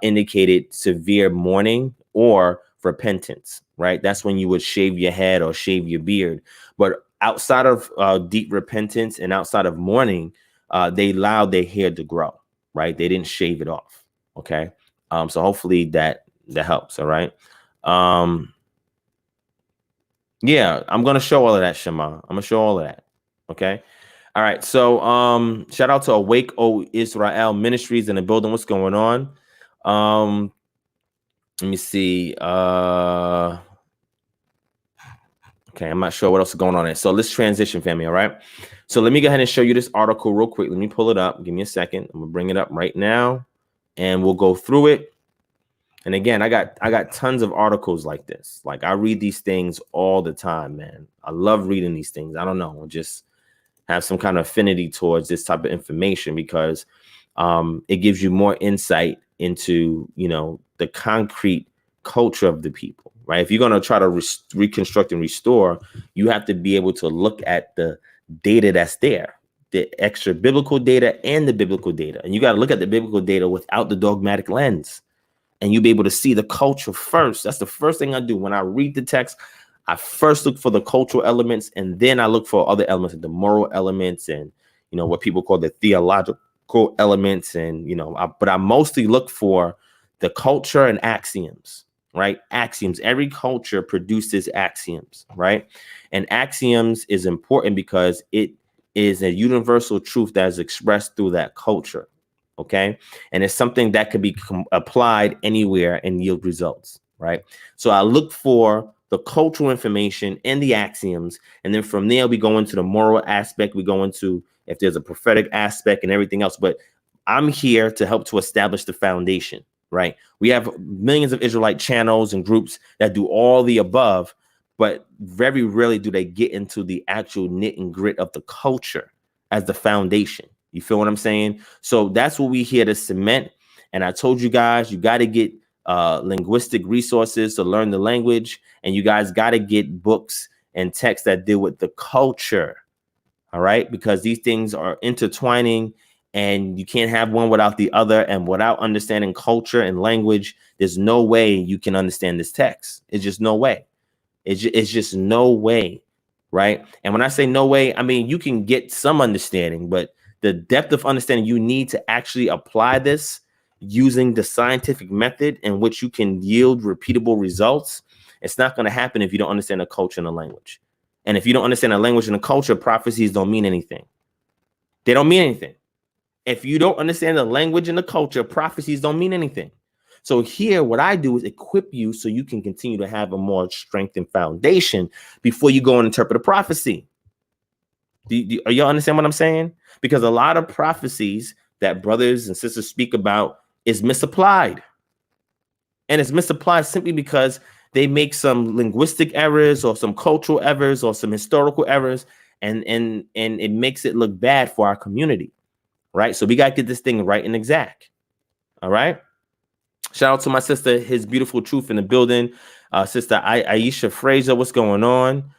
indicated severe mourning or repentance, right? That's when you would shave your head or shave your beard. But outside of deep repentance and outside of mourning, they allowed their hair to grow, right? They didn't shave it off. Okay. So hopefully that helps. All right. Yeah, I'm gonna show all of that, Shema. I'm gonna show all of that. Okay. All right. So shout out to Awake O Israel Ministries in the building. What's going on? Let me see. Okay, I'm not sure what else is going on there. So let's transition, family. All right. So let me go ahead and show you this article real quick. Let me pull it up. Give me a second. I'm gonna bring it up right now, and we'll go through it. And again, I got tons of articles like this. Like, I read these things all the time, man. I love reading these things. I don't know, I just have some kind of affinity towards this type of information because it gives you more insight into, you know, the concrete culture of the people, right? If you're going to try to reconstruct and restore, you have to be able to look at the data that's there, the extra biblical data and the biblical data. And you got to look at the biblical data without the dogmatic lens. And you'll be able to see the culture first. That's the first thing I do. When I read the text, I first look for the cultural elements, and then I look for other elements, like the moral elements and, you know, what people call the theological elements. And, you know, but I mostly look for the culture and axioms, right? Axioms. Every culture produces axioms, right? And axioms is important because it is a universal truth that is expressed through that culture. Okay. And it's something that could be applied anywhere and yield results. Right. So I look for the cultural information and the axioms. And then from there, we go into the moral aspect. We go into if there's a prophetic aspect and everything else. But I'm here to help to establish the foundation. Right. We have millions of Israelite channels and groups that do all the above, but very rarely do they get into the actual knit and grit of the culture as the foundation. You feel what I'm saying? So that's what we here to cement. And I told you guys, you got to get linguistic resources to learn the language. And you guys got to get books and texts that deal with the culture. All right. Because these things are intertwining and you can't have one without the other. And without understanding culture and language, there's no way you can understand this text. It's just no way. It's just no way. Right. And when I say no way, I mean, you can get some understanding, but the depth of understanding you need to actually apply this using the scientific method in which you can yield repeatable results. It's not going to happen if you don't understand the culture and the language. And if you don't understand the language and the culture, prophecies don't mean anything. They don't mean anything. If you don't understand the language and the culture, prophecies don't mean anything. So here, what I do is equip you so you can continue to have a more strengthened foundation before you go and interpret a prophecy. Are y'all understand what I'm saying? Because a lot of prophecies that brothers and sisters speak about is misapplied. And it's misapplied simply because they make some linguistic errors or some cultural errors or some historical errors. And it makes it look bad for our community. Right. So we got to get this thing right and exact. All right. Shout out to my sister, His Beautiful Truth in the building. Sister Aisha Fraser, what's going on?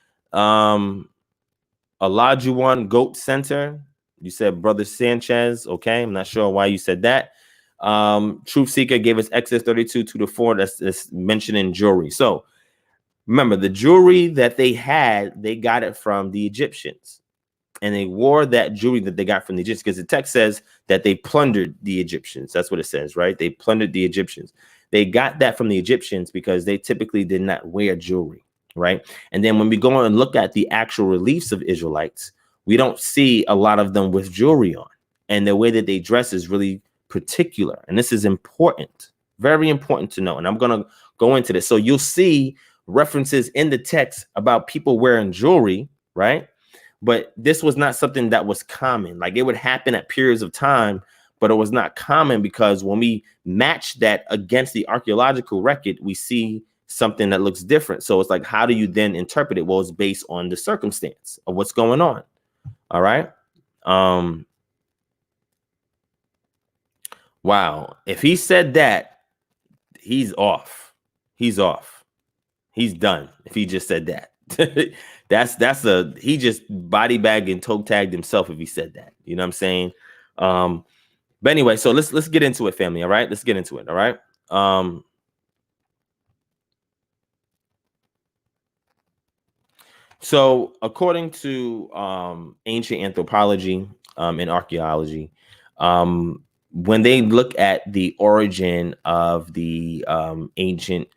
Olajuwon Goat Center. You said Brother Sanchez. Okay. I'm not sure why you said that. Truth Seeker gave us Exodus 32:2-4. That's mentioned in jewelry. So remember, the jewelry that they had, they got it from the Egyptians. And they wore that jewelry that they got from the Egyptians because the text says that they plundered the Egyptians. That's what it says, right? They plundered the Egyptians. They got that from the Egyptians because they typically did not wear jewelry. Right. And then when we go and look at the actual reliefs of Israelites, we don't see a lot of them with jewelry on. And the way that they dress is really particular. And this is important, very important to know. And I'm going to go into this. So you'll see references in the text about people wearing jewelry. Right. But this was not something that was common. Like, it would happen at periods of time, but it was not common because when we match that against the archaeological record, we see something that looks different. So it's like, how do you then interpret it? Well, it's based on the circumstance of what's going on. All right. Wow. If he said that, he's off. He's off. He's done. If he just said that. He just body bagged and toe tagged himself if he said that. You know what I'm saying? But anyway, so let's get into it, family. All right, let's get into it. All right. So according to ancient anthropology and archaeology, when they look at the origin of the ancient,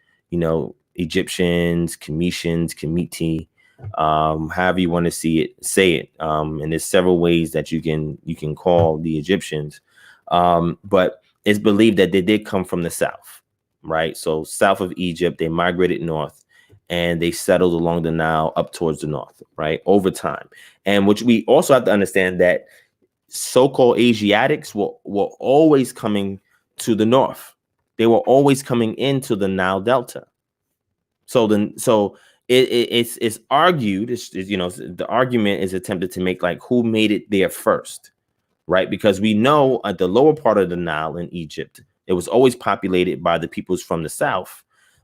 Egyptians, Cometians, Comiti, however you want to say it, and there's several ways that you can call the Egyptians, but it's believed that they did come from the south, right? So south of Egypt, they migrated north, and they settled along the Nile up towards the north, right, over time. And which we also have to understand that so-called Asiatics were always coming to the north. They were always coming into the Nile Delta. So it's argued, the argument is attempted to make like who made it there first, right? Because we know at the lower part of the Nile in Egypt, it was always populated by the peoples from the south.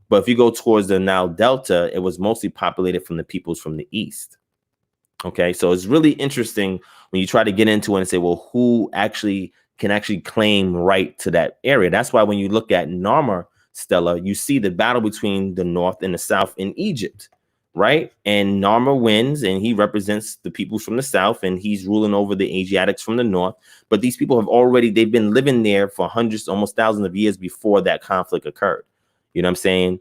But if you go towards the Nile Delta, it was mostly populated from the peoples from the east. Okay, so it's really interesting when you try to get into it and say, well, who can actually claim right to that area? That's why when you look at Narmer Stela, you see the battle between the north and the south in Egypt, right? And Narmer wins, and he represents the peoples from the south, and he's ruling over the Asiatics from the north. But these people they've been living there for hundreds, almost thousands of years before that conflict occurred. You know what I'm saying?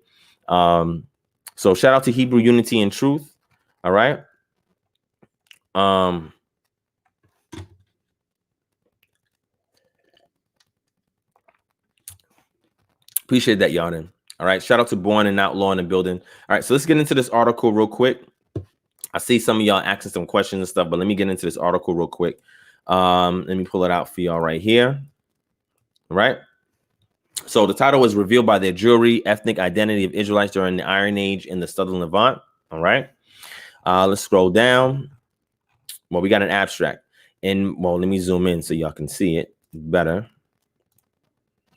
So shout out to Hebrew Unity and Truth. All right. Appreciate that, Yarden. All right. Shout out to Born and Outlaw in the building. All right. So let's get into this article real quick. I see some of y'all asking some questions and stuff, but let me get into this article real quick. Let me pull it out for y'all right here. All right. So the title is Revealed by Their Jewelry, Ethnic Identity of Israelites During the Iron Age in the Southern Levant. All right. Let's scroll down. Well, we got an abstract. And well, let me zoom in so y'all can see it better.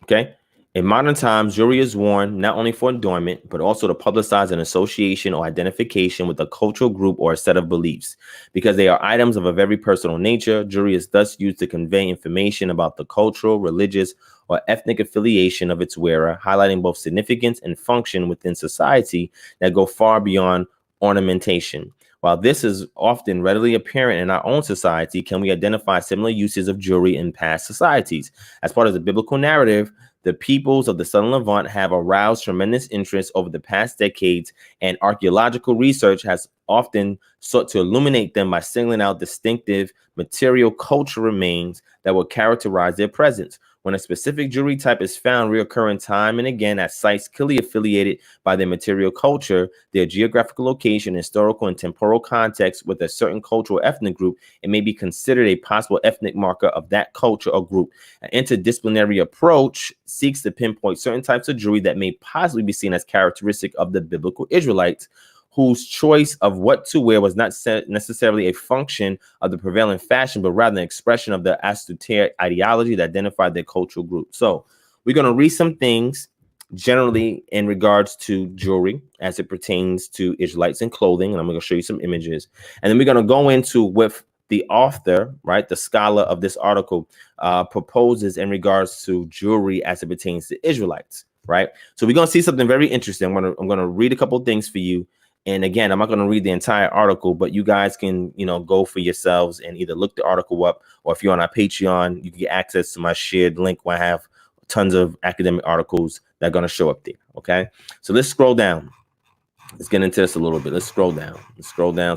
Okay. In modern times, jewelry is worn not only for adornment, but also to publicize an association or identification with a cultural group or a set of beliefs. Because they are items of a very personal nature, jewelry is thus used to convey information about the cultural, religious, or ethnic affiliation of its wearer, highlighting both significance and function within society that go far beyond ornamentation. While this is often readily apparent in our own society, can we identify similar uses of jewelry in past societies? As part of the biblical narrative, the peoples of the Southern Levant have aroused tremendous interest over the past decades, and archaeological research has often sought to illuminate them by singling out distinctive material culture remains that will characterize their presence. When a specific jewelry type is found reoccurring time and again at sites clearly affiliated by their material culture, their geographical location, historical and temporal context with a certain cultural ethnic group, it may be considered a possible ethnic marker of that culture or group. An interdisciplinary approach seeks to pinpoint certain types of jewelry that may possibly be seen as characteristic of the biblical Israelites, whose choice of what to wear was not necessarily a function of the prevailing fashion, but rather an expression of the esoteric ideology that identified their cultural group. So we're going to read some things generally in regards to jewelry as it pertains to Israelites and clothing, and I'm going to show you some images. And then we're going to go into with the author, right, the scholar of this article, proposes in regards to jewelry as it pertains to Israelites, right? So we're going to see something very interesting. I'm going to read a couple of things for you. And again, I'm not going to read the entire article, but you guys can, go for yourselves and either look the article up, or if you're on our Patreon, you can get access to my shared link where I have tons of academic articles that are going to show up there. Okay. So let's scroll down. Let's get into this a little bit. Let's scroll down. Let's scroll down.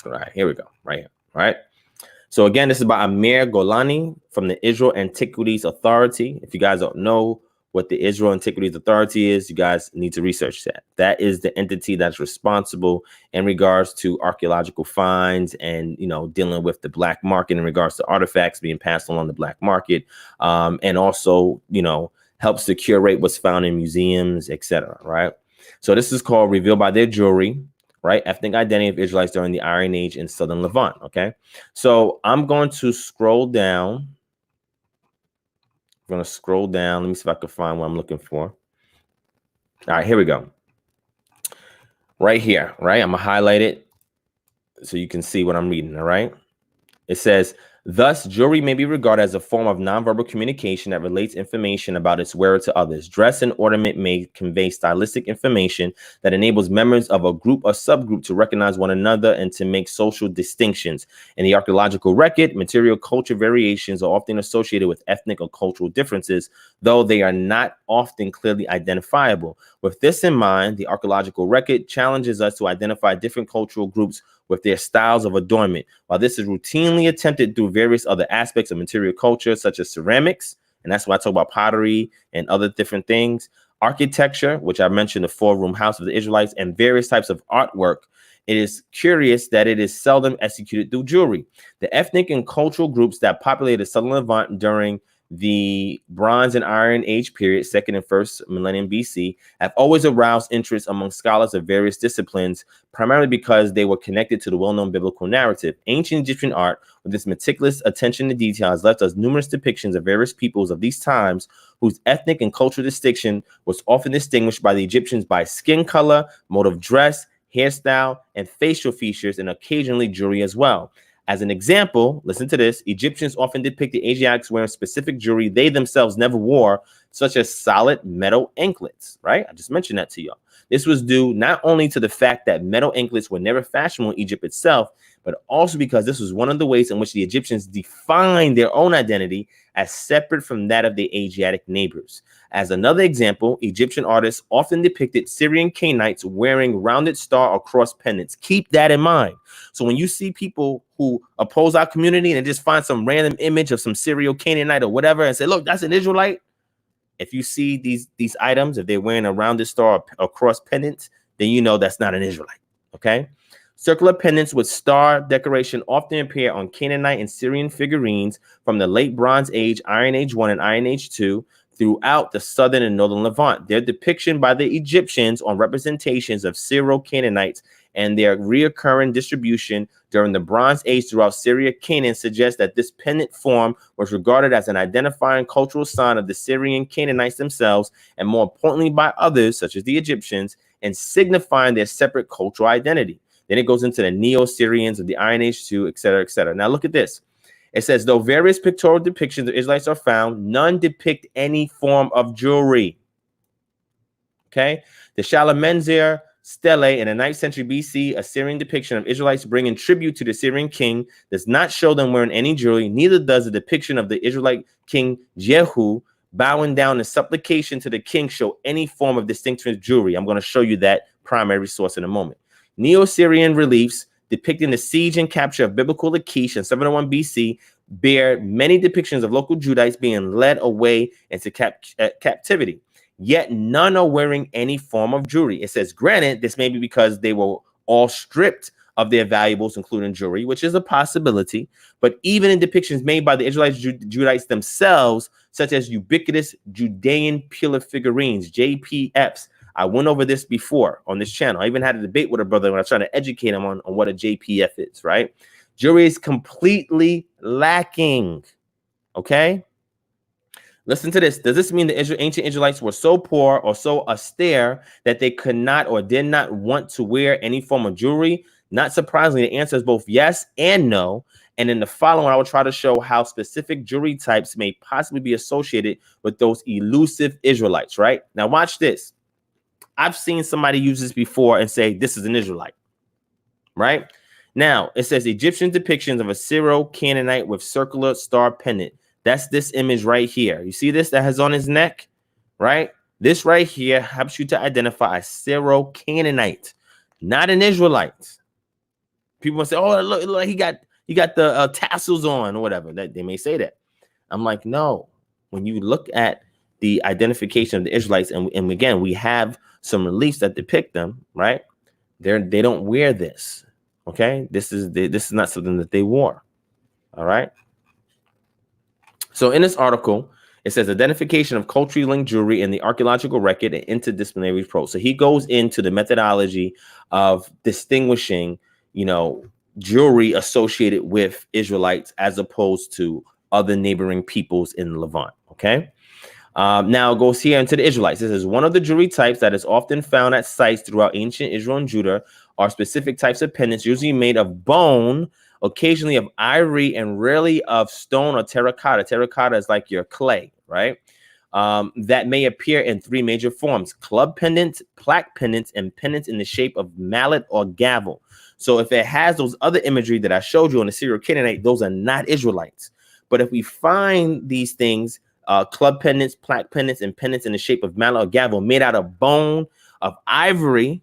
All right, here we go. Right here. All right. So again, this is by Amir Golani from the Israel Antiquities Authority. If you guys don't know what the Israel Antiquities Authority is, you guys need to research that. That is the entity that's responsible in regards to archaeological finds and, dealing with the black market in regards to artifacts being passed along the black market, and also, helps to curate what's found in museums, etc. Right. So this is called Revealed by Their Jewelry, right? Ethnic Identity of Israelites During the Iron Age in Southern Levant. Okay. So I'm going to scroll down I'm going to scroll down. Let me see if I can find what I'm looking for. All right, here we go. Right here, right? I'm going to highlight it so you can see what I'm reading, all right? It says, thus, jewelry may be regarded as a form of nonverbal communication that relates information about its wearer to others. Dress and ornament may convey stylistic information that enables members of a group or subgroup to recognize one another and to make social distinctions. In the archaeological record, material culture variations are often associated with ethnic or cultural differences, though they are not often clearly identifiable. With this in mind, the archaeological record challenges us to identify different cultural groups with their styles of adornment. While this is routinely attempted through various other aspects of material culture, such as ceramics, and that's why I talk about pottery and other different things, architecture, which I mentioned, the four-room house of the Israelites, and various types of artwork, it is curious that it is seldom executed through jewelry. The ethnic and cultural groups that populated Southern Levant during the Bronze and Iron Age period, 2nd and 1st millennium BC, have always aroused interest among scholars of various disciplines, primarily because they were connected to the well-known biblical narrative. Ancient Egyptian art, with its meticulous attention to detail, has left us numerous depictions of various peoples of these times whose ethnic and cultural distinction was often distinguished by the Egyptians by skin color, mode of dress, hairstyle, and facial features, and occasionally jewelry as well. As an example, listen to this, Egyptians often depicted Asiatics wearing specific jewelry they themselves never wore, such as solid metal anklets, right? I just mentioned that to y'all. This was due not only to the fact that metal anklets were never fashionable in Egypt itself, but also because this was one of the ways in which the Egyptians defined their own identity as separate from that of their Asiatic neighbors. As another example, Egyptian artists often depicted Syrian Canaanites wearing rounded star or cross pendants. Keep that in mind. So when you see people who oppose our community and just find some random image of some Syrian Canaanite or whatever and say, look, that's an Israelite. If you see these items, if they're wearing a rounded star or cross pendants, then you know that's not an Israelite, okay? Circular pendants with star decoration often appear on Canaanite and Syrian figurines from the late Bronze Age, Iron Age 1 and Iron Age 2 throughout the southern and northern Levant. Their depiction by the Egyptians on representations of Syro-Canaanites and their reoccurring distribution during the Bronze Age throughout Syria, Canaan suggests that this pendant form was regarded as an identifying cultural sign of the Syrian Canaanites themselves, and more importantly by others, such as the Egyptians, and signifying their separate cultural identity. Then it goes into the Neo-Syrians of the Iron Age 2, et cetera, et cetera. Now look at this. It says, though various pictorial depictions of Israelites are found, none depict any form of jewelry. Okay? The Shalmaneser stele in the 9th century BC, Assyrian depiction of Israelites bringing tribute to the Syrian king, does not show them wearing any jewelry. Neither does the depiction of the Israelite king Jehu bowing down in supplication to the king show any form of distinctive jewelry. I'm going to show you that primary source in a moment. Neo-Syrian reliefs depicting the siege and capture of biblical Lachish in 701 BC bear many depictions of local Judites being led away into captivity. Yet none are wearing any form of jewelry. It says, granted, this may be because they were all stripped of their valuables, including jewelry, which is a possibility. But even in depictions made by the Israelite Judites themselves, such as ubiquitous Judean pillar figurines, JPFs, I went over this before on this channel. I even had a debate with a brother when I was trying to educate him on what a JPF is, right? Jewelry is completely lacking, okay? Listen to this. Does this mean the ancient Israelites were so poor or so austere that they could not or did not want to wear any form of jewelry? Not surprisingly, the answer is both yes and no. And in the following, I will try to show how specific jewelry types may possibly be associated with those elusive Israelites, right? Now watch this. I've seen somebody use this before and say, this is an Israelite, right? Now, it says Egyptian depictions of a Syro-Canaanite with circular star pendant. That's this image right here. You see this that has on his neck, right? This right here helps you to identify a Syro-Canaanite, not an Israelite. People will say, oh, look, he got the tassels on or whatever. That they may say that. I'm like, no. When you look at the identification of the Israelites, and again, we have some reliefs that depict them, right? They don't wear this. Okay, this is not something that they wore. All right. So in this article, it says identification of culturally linked jewelry in the archaeological record and interdisciplinary approach. So he goes into the methodology of distinguishing, jewelry associated with Israelites as opposed to other neighboring peoples in Levant. Okay. Now it goes here into the Israelites. This is one of the jewelry types that is often found at sites throughout ancient Israel and Judah are specific types of pendants, usually made of bone, occasionally of ivory, and rarely of stone or terracotta. Terracotta is like your clay, right? That may appear in three major forms: club pendants, plaque pendants, and pendants in the shape of mallet or gavel. So if it has those other imagery that I showed you on the Syro Canaanite, those are not Israelites. But if we find these things, club pendants, plaque pendants, and pendants in the shape of mallet or gavel made out of bone, of ivory,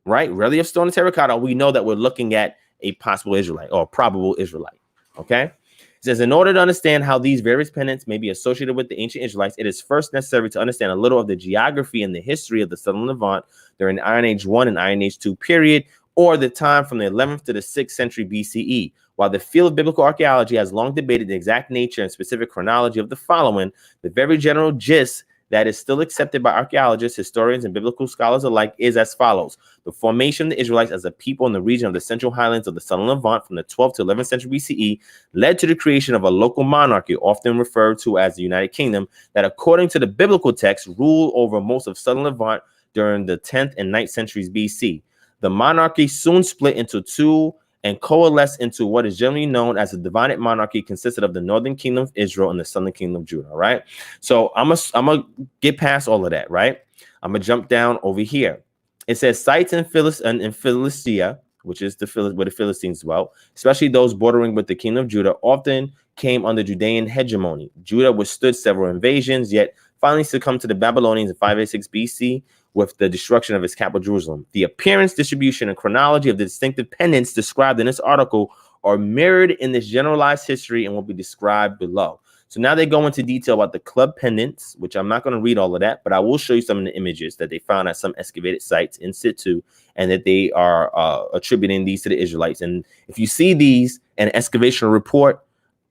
right? Rarely of stone and terracotta, we know that we're looking at a possible Israelite or probable Israelite, okay? It says, in order to understand how these various pendants may be associated with the ancient Israelites, it is first necessary to understand a little of the geography and the history of the Southern Levant during the Iron Age 1 and Iron Age 2 period, or the time from the 11th to the 6th century BCE. While the field of biblical archaeology has long debated the exact nature and specific chronology of the following, the very general gist that is still accepted by archaeologists, historians, and biblical scholars alike is as follows. The formation of the Israelites as a people in the region of the central highlands of the Southern Levant from the 12th to 11th century BCE led to the creation of a local monarchy, often referred to as the United Kingdom, that according to the biblical text ruled over most of Southern Levant during the 10th and 9th centuries BC. The monarchy soon split into two and coalesced into what is generally known as the Divided Monarchy, consisted of the Northern Kingdom of Israel and the Southern Kingdom of Judah, right? So I'm gonna get past all of that, right? I'm gonna jump down over here. It says sites in Philistia, which is where the Philistines dwelt, especially those bordering with the Kingdom of Judah, often came under Judean hegemony. Judah withstood several invasions, yet finally succumbed to the Babylonians in 586 BC, with the destruction of its capital, Jerusalem. The appearance, distribution, and chronology of the distinctive pendants described in this article are mirrored in this generalized history and will be described below. So now they go into detail about the club pendants, which I'm not going to read all of that, but I will show you some of the images that they found at some excavated sites in situ, and that they are attributing these to the Israelites. And if you see these in an excavation report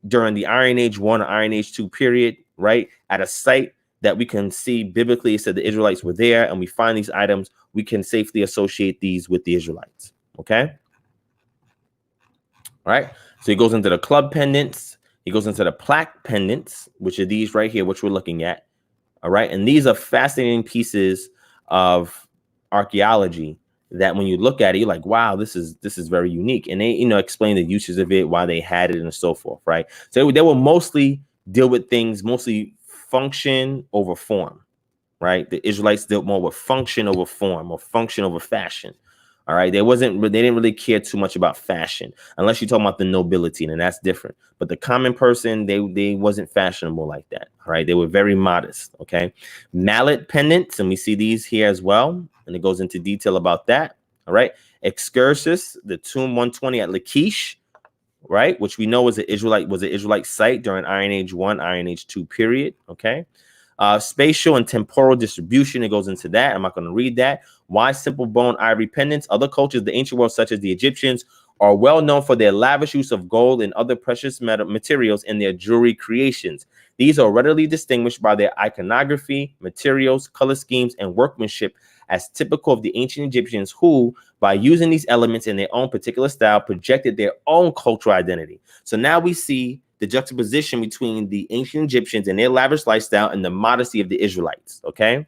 during the Iron Age 1 or Iron Age 2 period, right, at a site that we can see biblically, it said the Israelites were there, and we find these items, we can safely associate these with the Israelites, okay? All right, so he goes into the club pendants, he goes into the plaque pendants, which are these right here, which we're looking at, all right? And these are fascinating pieces of archaeology that when you look at it, you're like, wow, this is very unique. And they, explain the uses of it, why they had it, and so forth, right? So they will mostly deal with things, mostly function over form, right? The Israelites dealt more with function over form, or function over fashion. All right, they didn't really care too much about fashion, unless you're talking about the nobility, and that's different. But the common person, they wasn't fashionable like that. All right, they were very modest. Okay, mallet pendants, and we see these here as well, and it goes into detail about that. All right, excursus, the tomb 120 at Lachish, right, which we know was an Israelite site during Iron Age 1, Iron Age 2 period. Okay. Spatial and temporal distribution, it goes into that. I'm not going to read that. Why simple bone ivory pendants? Other cultures of the ancient world, such as the Egyptians, are well known for their lavish use of gold and other precious materials in their jewelry creations. These are readily distinguished by their iconography, materials, color schemes, and workmanship as typical of the ancient Egyptians, who, by using these elements in their own particular style, projected their own cultural identity. So now we see the juxtaposition between the ancient Egyptians and their lavish lifestyle and the modesty of the Israelites, okay?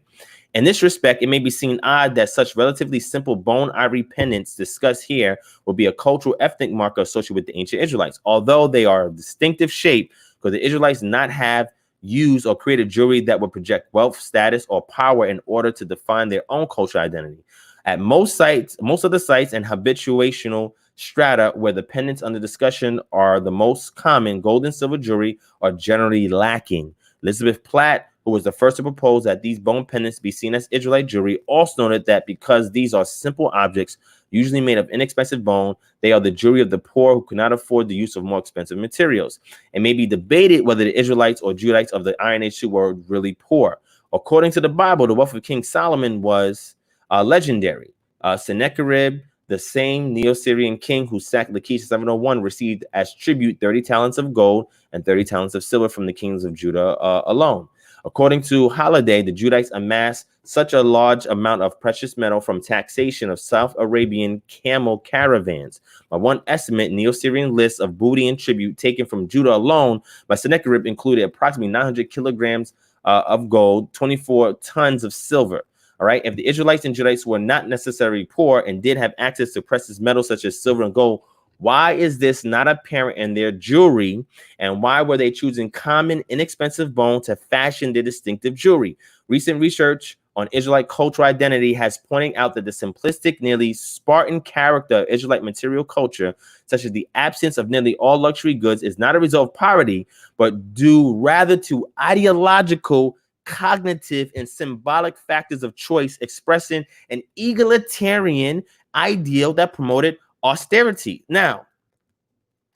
In this respect, it may be seen odd that such relatively simple bone ivory pendants discussed here will be a cultural ethnic marker associated with the ancient Israelites, although they are of distinctive shape, because the Israelites not have used or created jewelry that would project wealth, status, or power in order to define their own cultural identity. At most of the sites and habituational strata where the pendants under discussion are the most common, gold and silver jewelry are generally lacking. Elizabeth Platt, who was the first to propose that these bone pendants be seen as Israelite jewelry, also noted that because these are simple objects, usually made of inexpensive bone, they are the jewelry of the poor who could not afford the use of more expensive materials. It may be debated whether the Israelites or Judites of the Iron Age were really poor. According to the Bible, the wealth of King Solomon was legendary. Sennacherib, the same Neo-Syrian king who sacked Lachish in 701, received as tribute 30 talents of gold and 30 talents of silver from the kings of Judah alone. According to Holiday, the Judites amassed such a large amount of precious metal from taxation of South Arabian camel caravans. By one estimate, Neo-Syrian lists of booty and tribute taken from Judah alone by Sennacherib included approximately 900 kilograms of gold, 24 tons of silver. All right. If the Israelites and Judahites were not necessarily poor and did have access to precious metals such as silver and gold, why is this not apparent in their jewelry? And why were they choosing common, inexpensive bone to fashion their distinctive jewelry? Recent research on Israelite cultural identity has pointed out that the simplistic, nearly Spartan character of Israelite material culture, such as the absence of nearly all luxury goods, is not a result of poverty, but due rather to ideological, cognitive, and symbolic factors of choice expressing an egalitarian ideal that promoted austerity. Now,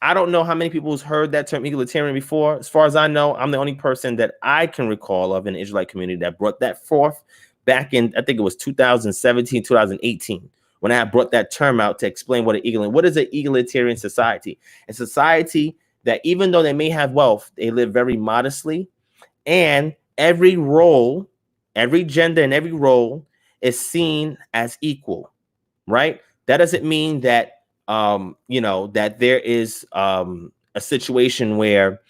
I don't know how many people has heard that term egalitarian before. As far as I know, I'm the only person that I can recall of in the Israelite community that brought that forth back in, I think it was 2017, 2018, when I brought that term out to explain what is an egalitarian society? A society that even though they may have wealth, they live very modestly, and every role, every gender and every role is seen as equal, right? That doesn't mean that that there is a situation where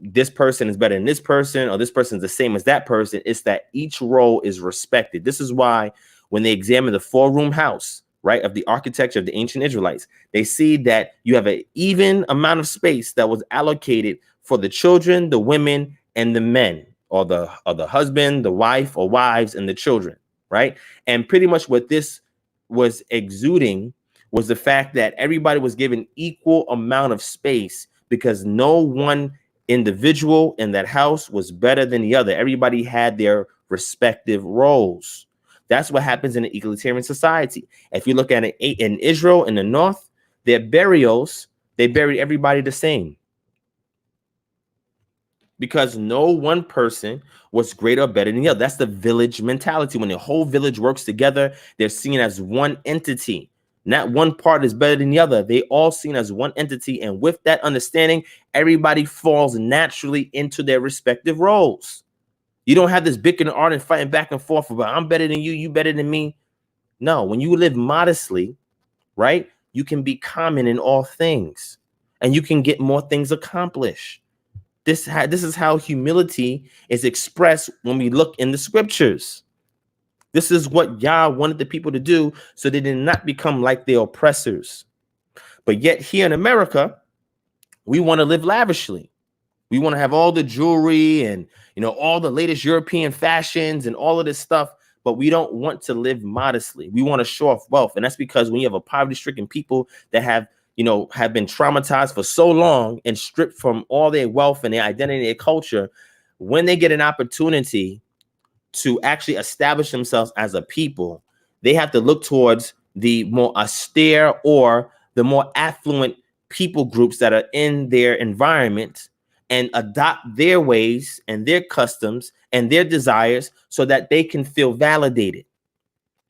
this person is better than this person or this person is the same as that person. It's that each role is respected. This is why when they examine the four-room house, right, of the architecture of the ancient Israelites, they see that you have an even amount of space that was allocated for the children, the women, and the men, or the husband, the wife, or wives, and the children, right? And pretty much what this was exuding was the fact that everybody was given equal amount of space because no one individual in that house was better than the other. Everybody had their respective roles. That's what happens in an egalitarian society. If you look at it in Israel in the north, their burials, they bury everybody the same, because no one person was greater or better than the other. That's the village mentality. When the whole village works together, they're seen as one entity. Not one part is better than the other. They all seen as one entity. And with that understanding, everybody falls naturally into their respective roles. You don't have this bickering art and fighting back and forth about I'm better than you, you better than me. No, when you live modestly, right, you can be common in all things and you can get more things accomplished. This is how humility is expressed when we look in the scriptures. This is what Yah wanted the people to do so they did not become like their oppressors. But yet here in America, we want to live lavishly. We want to have all the jewelry and, all the latest European fashions and all of this stuff, but we don't want to live modestly. We want to show off wealth. And that's because when you have a poverty-stricken people that have been traumatized for so long and stripped from all their wealth and their identity, their culture, when they get an opportunity to actually establish themselves as a people, they have to look towards the more austere or the more affluent people groups that are in their environment and adopt their ways and their customs and their desires so that they can feel validated.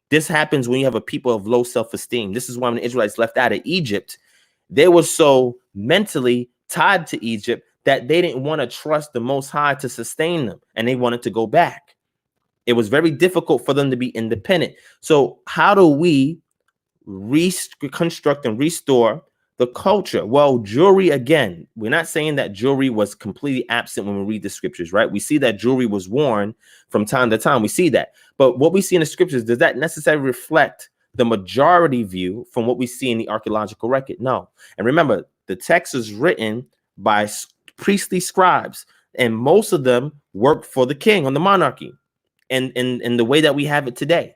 This happens when you have a people of low self-esteem. This is why when the Israelites left out of Egypt, they were so mentally tied to Egypt that they didn't want to trust the Most High to sustain them, and they wanted to go back. It was very difficult for them to be independent. So how do we reconstruct and restore the culture? Well, jewelry, again, we're not saying that jewelry was completely absent when we read the scriptures, right? We see that jewelry was worn from time to time. We see that. But what we see in the scriptures, does that necessarily reflect the majority view from what we see in the archaeological record? No. And remember, the text is written by priestly scribes, and most of them worked for the king on the monarchy. And in the way that we have it today.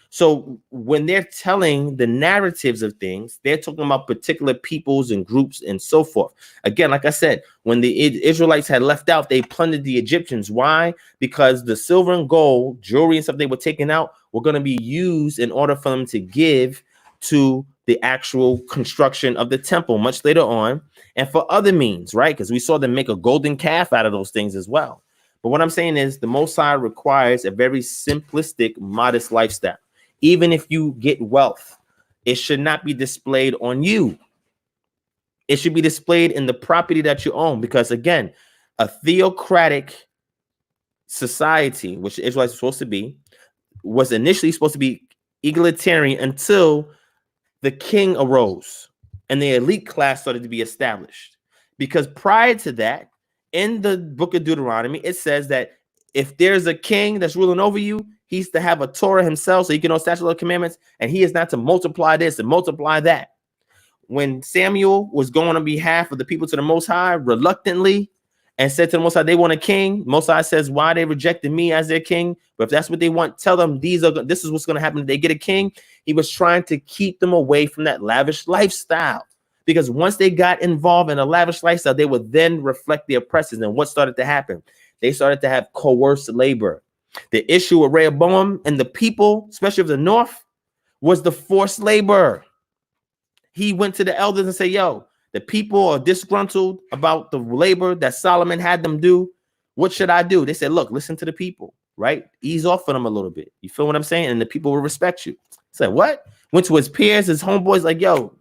So when they're telling the narratives of things, they're talking about particular peoples and groups and so forth. Again, like I said, when the Israelites had left out, they plundered the Egyptians. Why? Because the silver and gold, jewelry and stuff they were taking out were going to be used in order for them to give to the actual construction of the temple much later on, and for other means, right? Because we saw them make a golden calf out of those things as well. But what I'm saying is the Most High requires a very simplistic, modest lifestyle. Even if you get wealth, it should not be displayed on you. It should be displayed in the property that you own. Because again, a theocratic society, which the Israelites were supposed to be, was initially supposed to be egalitarian until the king arose and the elite class started to be established. Because prior to that, in the book of Deuteronomy, it says that if there's a king that's ruling over you, he's to have a Torah himself so he can know statutes of commandments, and he is not to multiply this and multiply that. When Samuel was going on behalf of the people to the Most High reluctantly and said to the Most High, they want a king. Most High says, why they rejected me as their king? But if that's what they want, tell them this is what's going to happen if they get a king. He was trying to keep them away from that lavish lifestyle, because once they got involved in a lavish lifestyle, they would then reflect the oppressors. And what started to happen? They started to have coerced labor. The issue with Rehoboam and the people, especially of the north, was the forced labor. He went to the elders and said, yo, the people are disgruntled about the labor that Solomon had them do. What should I do? They said, look, listen to the people, right? Ease off on them a little bit. You feel what I'm saying? And the people will respect you. He said, what? Went to his peers, his homeboys, like, yo,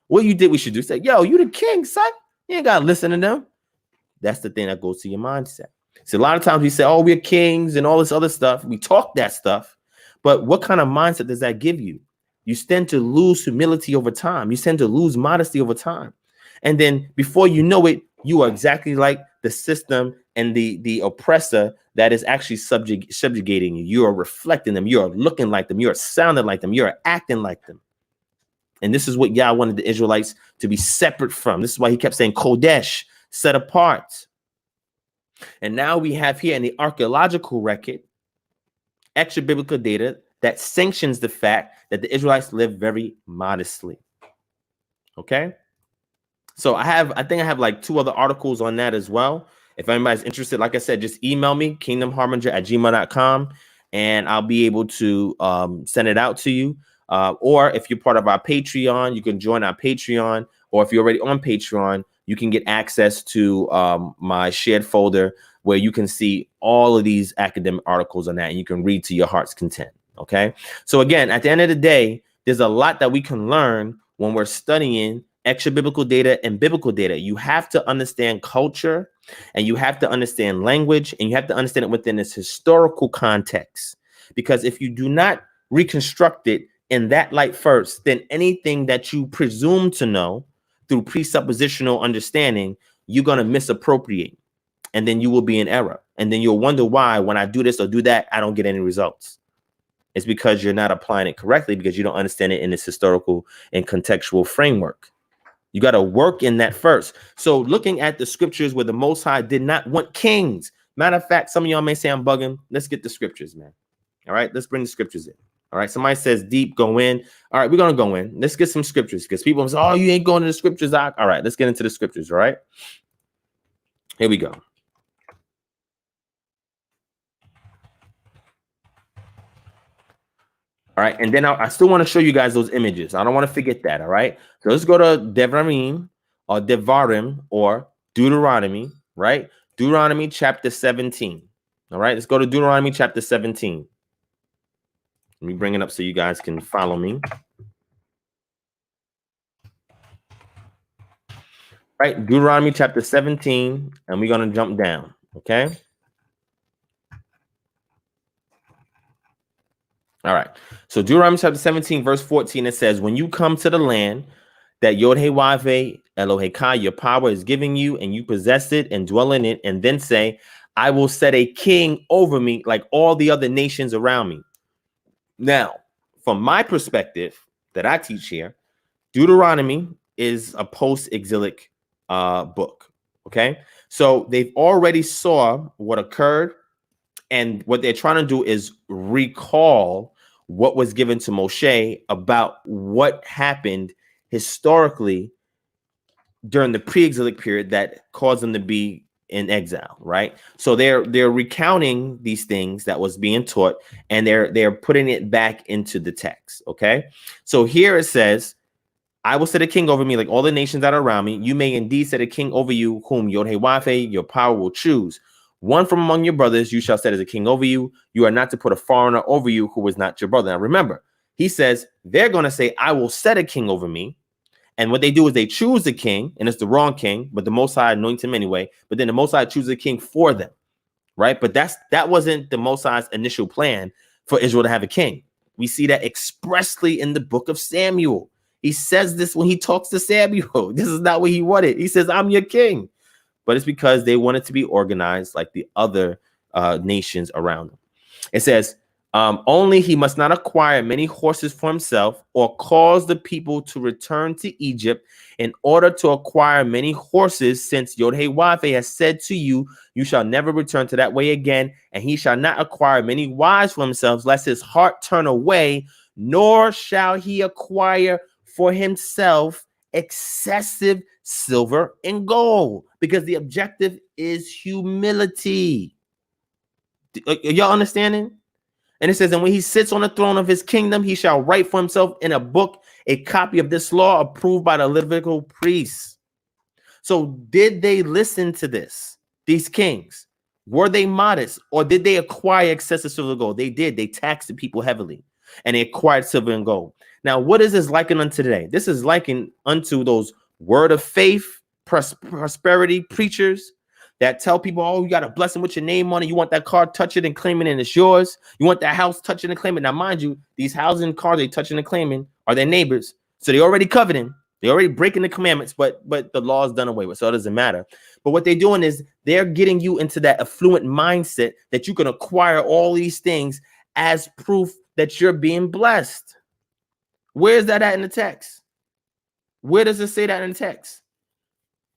what you did, we should do. He said, yo, you the king, son. You ain't got to listen to them. That's the thing that goes to your mindset. So a lot of times we say, oh, we're kings and all this other stuff. We talk that stuff. But what kind of mindset does that give you? You tend to lose humility over time. You tend to lose modesty over time. And then before you know it, you are exactly like the system and the oppressor that is actually subjugating you. You are reflecting them. You are looking like them. You are sounding like them. You are acting like them. And this is what Yah wanted the Israelites to be separate from. This is why he kept saying Kodesh, set apart. And now we have here in the archaeological record, extra biblical data that sanctions the fact that the Israelites live very modestly. Okay. So I think I have like 2 other articles on that as well. If anybody's interested, like I said, just email me, kingdomharbinger@gmail.com, and I'll be able to send it out to you. Or if you're part of our Patreon, you can join our Patreon. Or if you're already on Patreon, you can get access to my shared folder where you can see all of these academic articles on that, and you can read to your heart's content. Okay. So again, at the end of the day, there's a lot that we can learn when we're studying extra biblical data and biblical data. You have to understand culture, and you have to understand language, and you have to understand it within its historical context. Because if you do not reconstruct it in that light first, then anything that you presume to know through presuppositional understanding, you're going to misappropriate, and then you will be in error. And then you'll wonder why when I do this or do that, I don't get any results. It's because you're not applying it correctly, because you don't understand it in its historical and contextual framework. You got to work in that first. So looking at the scriptures where the Most High did not want kings. Matter of fact, some of y'all may say I'm bugging. Let's get the scriptures, man. All right, let's bring the scriptures in. All right, somebody says deep, go in. All right, we're going to go in. Let's get some scriptures, because people say, oh, you ain't going to the scriptures. All right, let's get into the scriptures. All right, here we go. All right, and then I still want to show you guys those images. I don't want to forget that. All right, so let's go to Devarim or Deuteronomy, right? Deuteronomy chapter 17. All right, let's go to Deuteronomy chapter 17. Let me bring it up so you guys can follow me. All right, Deuteronomy chapter 17, and we're going to jump down, okay? All right, so Deuteronomy chapter 17, verse 14, it says, when you come to the land that Yod-Heh-Wav-Heh, Elohekah, your power is giving you, and you possess it and dwell in it, and then say, I will set a king over me like all the other nations around me. Now, from my perspective that I teach here, Deuteronomy is a post-exilic book, okay? So they've already saw what occurred, and what they're trying to do is recall what was given to Moshe about what happened historically during the pre-exilic period that caused them to be in exile, right? So they're recounting these things that was being taught, and they're putting it back into the text, okay? So here it says, I will set a king over me like all the nations that are around me. You may indeed set a king over you, whom Yod-Heh-Wav-Heh, your power will choose. One from among your brothers you shall set as a king over you. You are not to put a foreigner over you who is not your brother. Now remember, he says they're going to say, I will set a king over me. And what they do is they choose the king, and it's the wrong king, but the Most High anoints him anyway. But then the Most High chooses a king for them, right? But that wasn't the Most High's initial plan for Israel to have a king. We see that expressly in the book of Samuel. He says this when he talks to Samuel. This is not what he wanted. He says, I'm your king. But it's because they wanted to be organized like the other nations around him. It says, only he must not acquire many horses for himself or cause the people to return to Egypt in order to acquire many horses, since Yod-Heh-Wav-Heh has said to you, you shall never return to that way again, and he shall not acquire many wives for himself, lest his heart turn away, nor shall he acquire for himself excessive silver and gold, because the objective is humility. Y'all understanding? And it says, and when he sits on the throne of his kingdom, he shall write for himself in a book a copy of this law approved by the Levitical priests. So did they listen to this? These kings, were they modest, or did they acquire excessive silver and gold? They did. They taxed the people heavily, and they acquired silver and gold. Now, what is this likened unto today? This is likened unto those word of faith, prosperity preachers that tell people, oh, you got a blessing with your name on it. You want that car, touch it and claim it, and it's yours. You want that house, touch it and claim it. Now, mind you, these houses and cars they touching and claiming are their neighbors. So they already coveting. They're already breaking the commandments, but the law is done away with, so it doesn't matter. But what they're doing is they're getting you into that affluent mindset that you can acquire all these things as proof that you're being blessed. Where's that at in the text? Where does it say that in the text?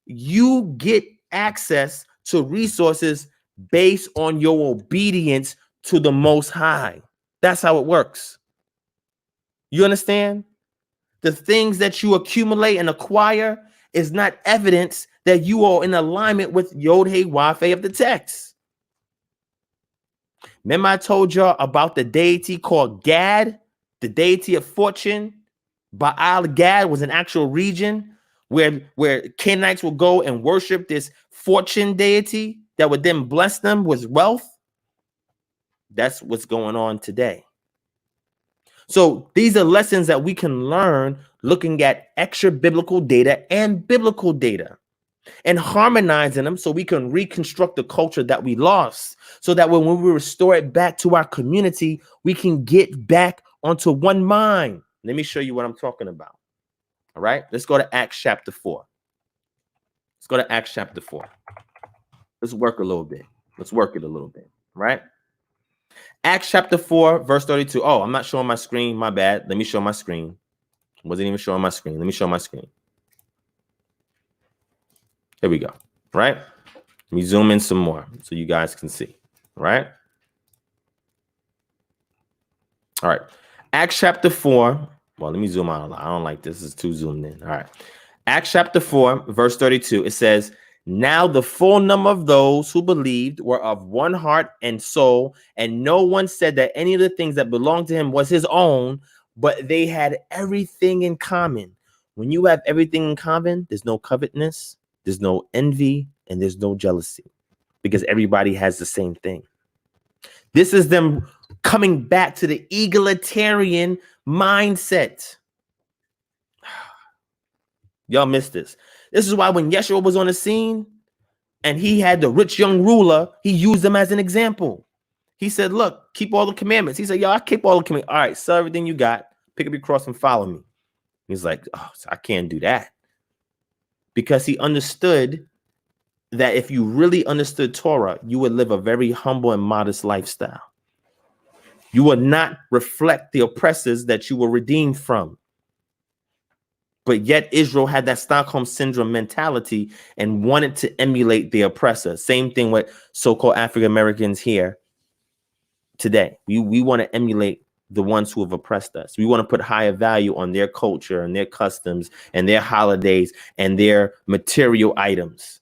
You get access to resources based on your obedience to the Most High. That's how it works. You understand? The things that you accumulate and acquire is not evidence that you are in alignment with Yod-Heh-Wav-Heh of the text. Remember I told y'all about the deity called Gad, the deity of fortune? Baal Gad was an actual region where Canaanites would go and worship this fortune deity that would then bless them with wealth. That's what's going on today. So these are lessons that we can learn looking at extra biblical data and biblical data and harmonizing them so we can reconstruct the culture that we lost, so that when we restore it back to our community, we can get back onto one mind. Let me show you what I'm talking about. All right, let's go to Acts chapter 4. Let's go to Acts chapter 4. Let's work a little bit. Let's work it a little bit, right? Acts chapter 4, verse 32. Oh, I'm not showing my screen. My bad. Let me show my screen. Wasn't even showing my screen. Let me show my screen. Here we go. Right? Let me zoom in some more so you guys can see. Right? All right. Acts chapter 4. Well, let me zoom out a lot. I don't like this. It's too zoomed in. All right. Acts chapter 4, verse 32. It says, now the full number of those who believed were of one heart and soul, and no one said that any of the things that belonged to him was his own, but they had everything in common. When you have everything in common, there's no covetousness, there's no envy, and there's no jealousy, because everybody has the same thing. This is them coming back to the egalitarian mindset. Y'all missed this. This is why when Yeshua was on the scene and he had the rich young ruler, he used them as an example. He said, look, keep all the commandments. He said, yo, I keep all the commandments. All right, sell everything you got, pick up your cross and follow me. He's like, oh, I can't do that. Because he understood that if you really understood Torah, you would live a very humble and modest lifestyle. You would not reflect the oppressors that you were redeemed from. But yet Israel had that Stockholm syndrome mentality and wanted to emulate the oppressor. Same thing with so-called African Americans here today. We want to emulate the ones who have oppressed us. We want to put higher value on their culture and their customs and their holidays and their material items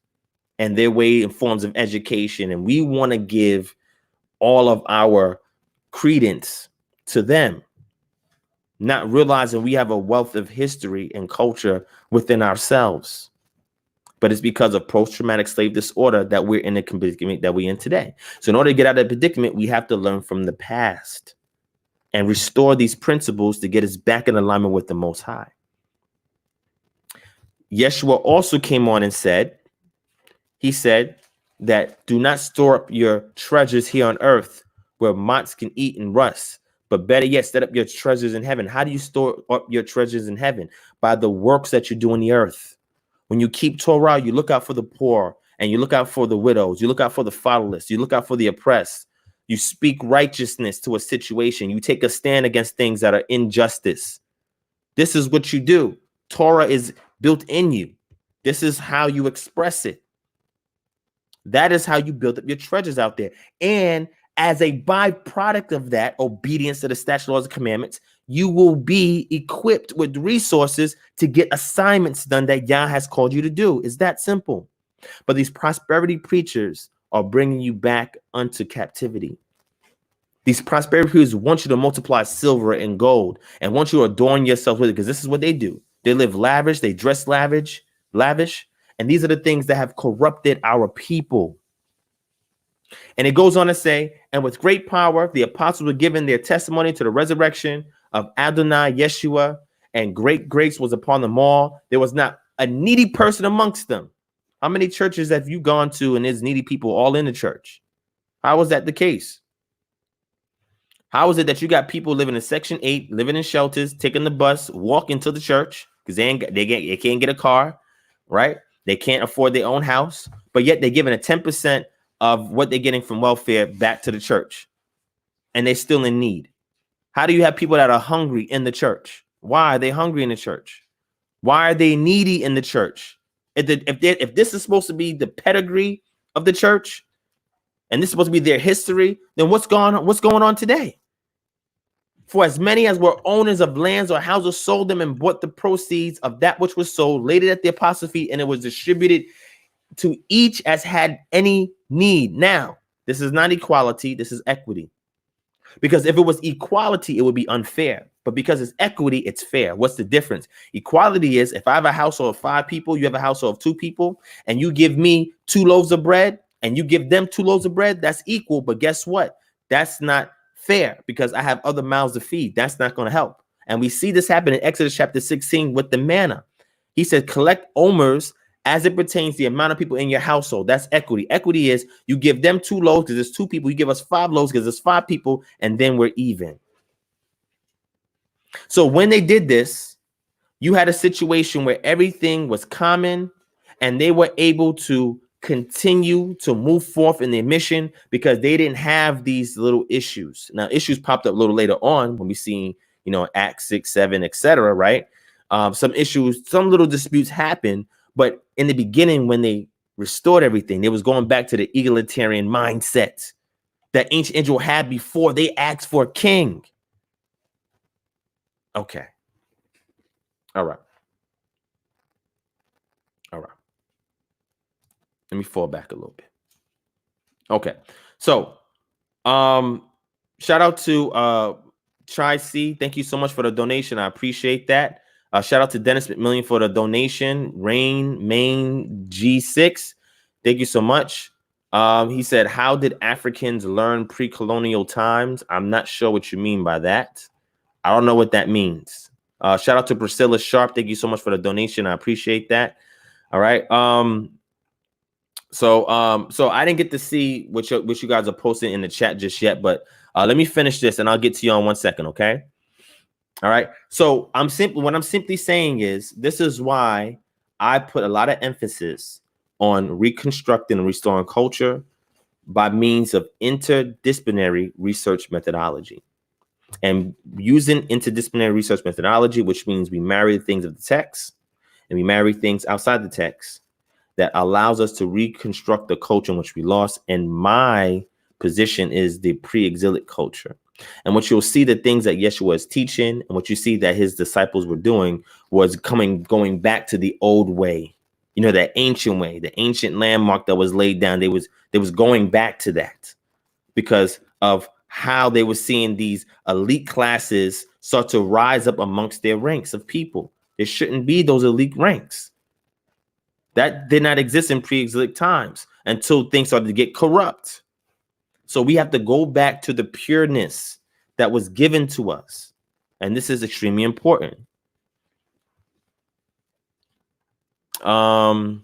and their way and forms of education. And we want to give all of our credence to them, not realizing we have a wealth of history and culture within ourselves. But it's because of post-traumatic slave disorder that we're in the predicament that we're in today. So in order to get out of the predicament, we have to learn from the past and restore these principles to get us back in alignment with the Most High. Yeshua also came on and said, he said that do not store up your treasures here on earth where moths can eat and rust, but better yet, set up your treasures in heaven. How do you store up your treasures in heaven? By the works that you do on the earth. When you keep Torah, you look out for the poor and you look out for the widows. You look out for the fatherless. You look out for the oppressed. You speak righteousness to a situation. You take a stand against things that are injustice. This is what you do. Torah is built in you. This is how you express it. That is how you build up your treasures out there. And as a byproduct of that, obedience to the statutes, laws, and commandments, you will be equipped with resources to get assignments done that Yah has called you to do. It's that simple. But these prosperity preachers are bringing you back unto captivity. These prosperity preachers want you to multiply silver and gold and want you to adorn yourself with it, because this is what they do. They live lavish. They dress lavish. And these are the things that have corrupted our people. And it goes on to say, and with great power, the apostles were given their testimony to the resurrection of Adonai Yeshua, and great grace was upon them all. There was not a needy person amongst them. How many churches have you gone to and there's needy people all in the church? How is that the case? How is it that you got people living in Section 8, living in shelters, taking the bus, walking to the church because they can't get a car, right? They can't afford their own house, but yet they're giving a 10% of what they're getting from welfare back to the church, and they're still in need. How do you have people that are hungry in the church? Why are they hungry in the church? Why are they needy in the church? If this is supposed to be the pedigree of the church, and this is supposed to be their history, then what's going on today? For as many as were owners of lands or houses sold them and bought the proceeds of that which was sold, laid it at the apostles' feet, and it was distributed to each as had any need. Now, this is not equality, this is equity. Because if it was equality, it would be unfair. But because it's equity, it's fair. What's the difference? Equality is if I have a household of 5 people, you have a household of 2 people, and you give me 2 loaves of bread, and you give them 2 loaves of bread, that's equal. But guess what? That's not fair because I have other mouths to feed. That's not going to help. And we see this happen in Exodus chapter 16 with the manna. He said, collect omers as it pertains to the amount of people in your household. That's equity. Equity is you give them 2 loaves because there's 2 people. You give us 5 loaves because there's 5 people, and then we're even. So when they did this, you had a situation where everything was common and they were able to continue to move forth in their mission because they didn't have these little issues. Now, issues popped up a little later on when we see, Acts 6, 7, etc. Right? Some issues, some little disputes happen, but in the beginning, when they restored everything, they was going back to the egalitarian mindset that ancient Israel had before they asked for a king. Okay. All right. Let me fall back a little bit. Okay. So, shout out to Chai C. Thank you so much for the donation. I appreciate that. Shout out to Dennis McMillian for the donation. Rain Main G6. Thank you so much. He said, how did Africans learn pre-colonial times? I'm not sure what you mean by that. I don't know what that means. Shout out to Priscilla Sharp. Thank you so much for the donation. I appreciate that. All right. So I didn't get to see what you guys are posting in the chat just yet, but let me finish this and I'll get to you on 1 second. Okay. All right. So what I'm simply saying is this is why I put a lot of emphasis on reconstructing and restoring culture by means of interdisciplinary research methodology. And using interdisciplinary research methodology, which means we marry the things of the text and we marry things outside the text, that allows us to reconstruct the culture in which we lost. And my position is the pre-exilic culture. And what you'll see, the things that Yeshua is teaching and what you see that his disciples were doing was going back to the old way, that ancient way, the ancient landmark that was laid down. They was going back to that because of how they were seeing these elite classes start to rise up amongst their ranks of people. There shouldn't be those elite ranks. That did not exist in pre-exilic times until things started to get corrupt. So we have to go back to the pureness that was given to us. And this is extremely important. All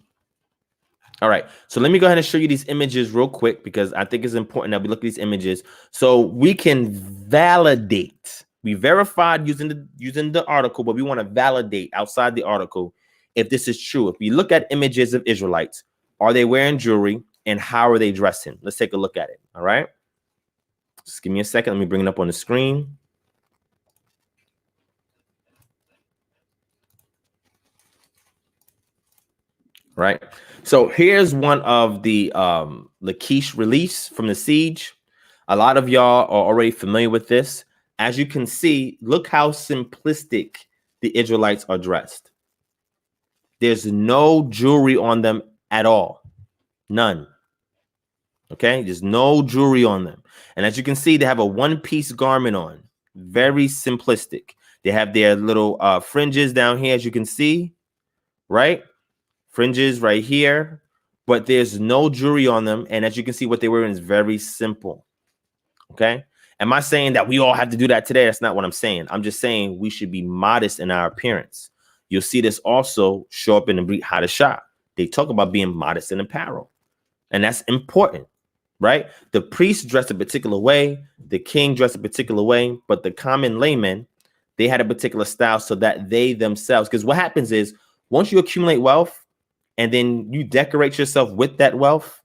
right. So let me go ahead and show you these images real quick because I think it's important that we look at these images so we can validate. We verified using the article, but we want to validate outside the article if this is true. If we look at images of Israelites, Are they wearing jewelry? And how are they dressing? Let's take a look at it. All right. Just give me a second. Let me bring it up on the screen. Right. So here's one of the Laquiche release from the Siege. A lot of y'all are already familiar with this. As you can see, look how simplistic the Israelites are dressed. There's no jewelry on them at all. None. Okay, there's no jewelry on them. And as you can see, they have a one-piece garment on. Very simplistic. They have their little fringes down here, as you can see, right? Fringes right here, but there's no jewelry on them. And as you can see, what they're wearing is very simple. Okay. Am I saying that we all have to do that today? That's not what I'm saying. I'm just saying we should be modest in our appearance. You'll see this also show up in the Brit Hadashah. They talk about being modest in apparel. And that's important, right? The priest dressed a particular way. The king dressed a particular way. But the common layman, they had a particular style so that they themselves, because what happens is once you accumulate wealth, and then you decorate yourself with that wealth,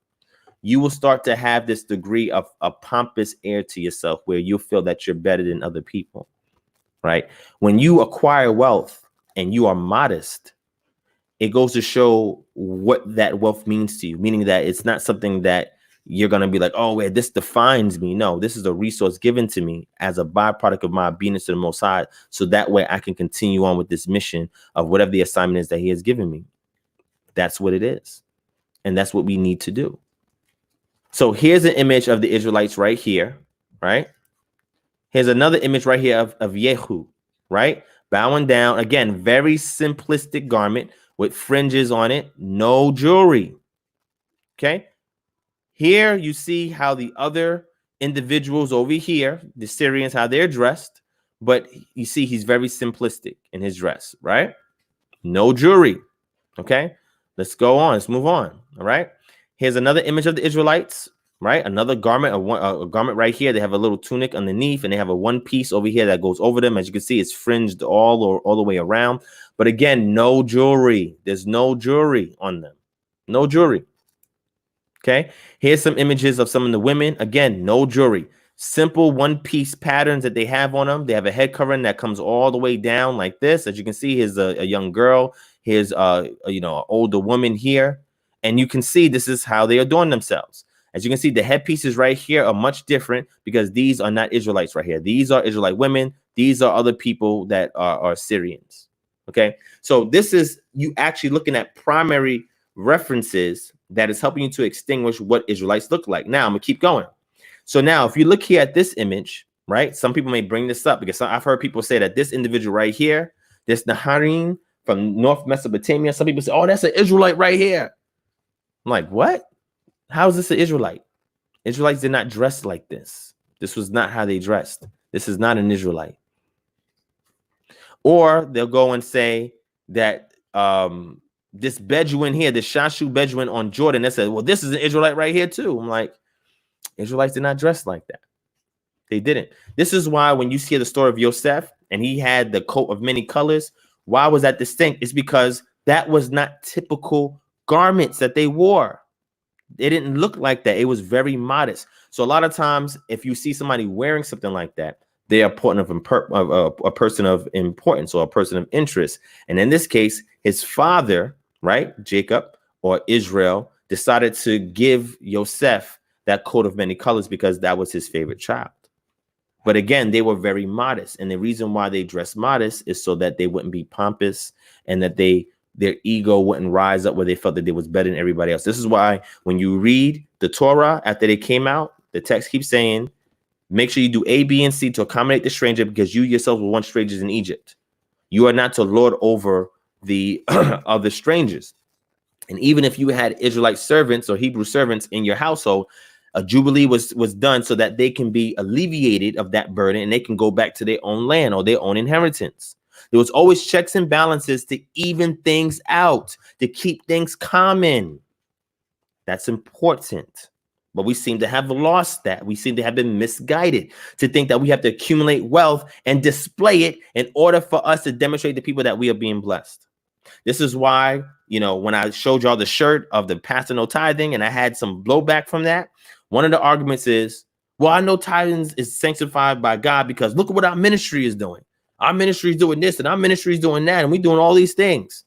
you will start to have this degree of a pompous air to yourself where you feel that you're better than other people, right? When you acquire wealth and you are modest, it goes to show what that wealth means to you, meaning that it's not something that you're going to be like, oh, wait, this defines me. No, this is a resource given to me as a byproduct of my obedience to the Most High. So that way I can continue on with this mission of whatever the assignment is that he has given me. That's what it is. And that's what we need to do. So here's an image of the Israelites right here, right? Here's another image right here of Yehu, right? Bowing down. Again, very simplistic garment with fringes on it. No jewelry. Okay. Here you see how the other individuals over here, the Syrians, how they're dressed. But you see he's very simplistic in his dress, right? No jewelry. Okay. Let's go on. Let's move on. All right. Here's another image of the Israelites, right? Another garment, a garment right here. They have a little tunic underneath and they have a one piece over here that goes over them. As you can see, it's fringed all the way around. But again, no jewelry. There's no jewelry on them. No jewelry. Okay. Here's some images of some of the women. Again, no jewelry. Simple one piece patterns that they have on them. They have a head covering that comes all the way down like this. As you can see, here's a young girl. Here's an older woman here. And you can see this is how they adorn themselves. As you can see, the headpieces right here are much different because these are not Israelites right here. These are Israelite women. These are other people that are Syrians. Okay. So this is you actually looking at primary references that is helping you to extinguish what Israelites look like. Now I'm gonna keep going. So now if you look here at this image, right? Some people may bring this up because I've heard people say that this individual right here, this Naharim from North Mesopotamia, some people say, oh, that's an Israelite right here. I'm like, what? How is this an Israelite? Israelites did not dress like this. This was not how they dressed. This is not an Israelite. Or they'll go and say that this Bedouin here, this Shashu Bedouin on Jordan, they said, well, this is an Israelite right here too. I'm like, Israelites did not dress like that. They didn't. This is why when you see the story of Yosef and he had the coat of many colors, why was that distinct? It's because that was not typical garments that they wore. It didn't look like that. It was very modest. So a lot of times, if you see somebody wearing something like that, they are a person of importance or a person of interest. And in this case, his father, right, Jacob or Israel, decided to give Yosef that coat of many colors because that was his favorite child. But again, they were very modest. And the reason why they dressed modest is so that they wouldn't be pompous and that their ego wouldn't rise up where they felt that they was better than everybody else. This is why when you read the Torah after they came out, the text keeps saying, make sure you do A, B, and C to accommodate the stranger because you yourself were once strangers in Egypt. You are not to lord over the other strangers. And even if you had Israelite servants or Hebrew servants in your household, a jubilee was done so that they can be alleviated of that burden and they can go back to their own land or their own inheritance. There was always checks and balances to even things out, to keep things common. That's important. But we seem to have lost that. We seem to have been misguided to think that we have to accumulate wealth and display it in order for us to demonstrate to people that we are being blessed. This is why when I showed y'all the shirt of the pastor no tithing, and I had some blowback from that, one of the arguments is, well, I know tithing is sanctified by God because look at what our ministry is doing. Our ministry is doing this and our ministry is doing that, and we're doing all these things.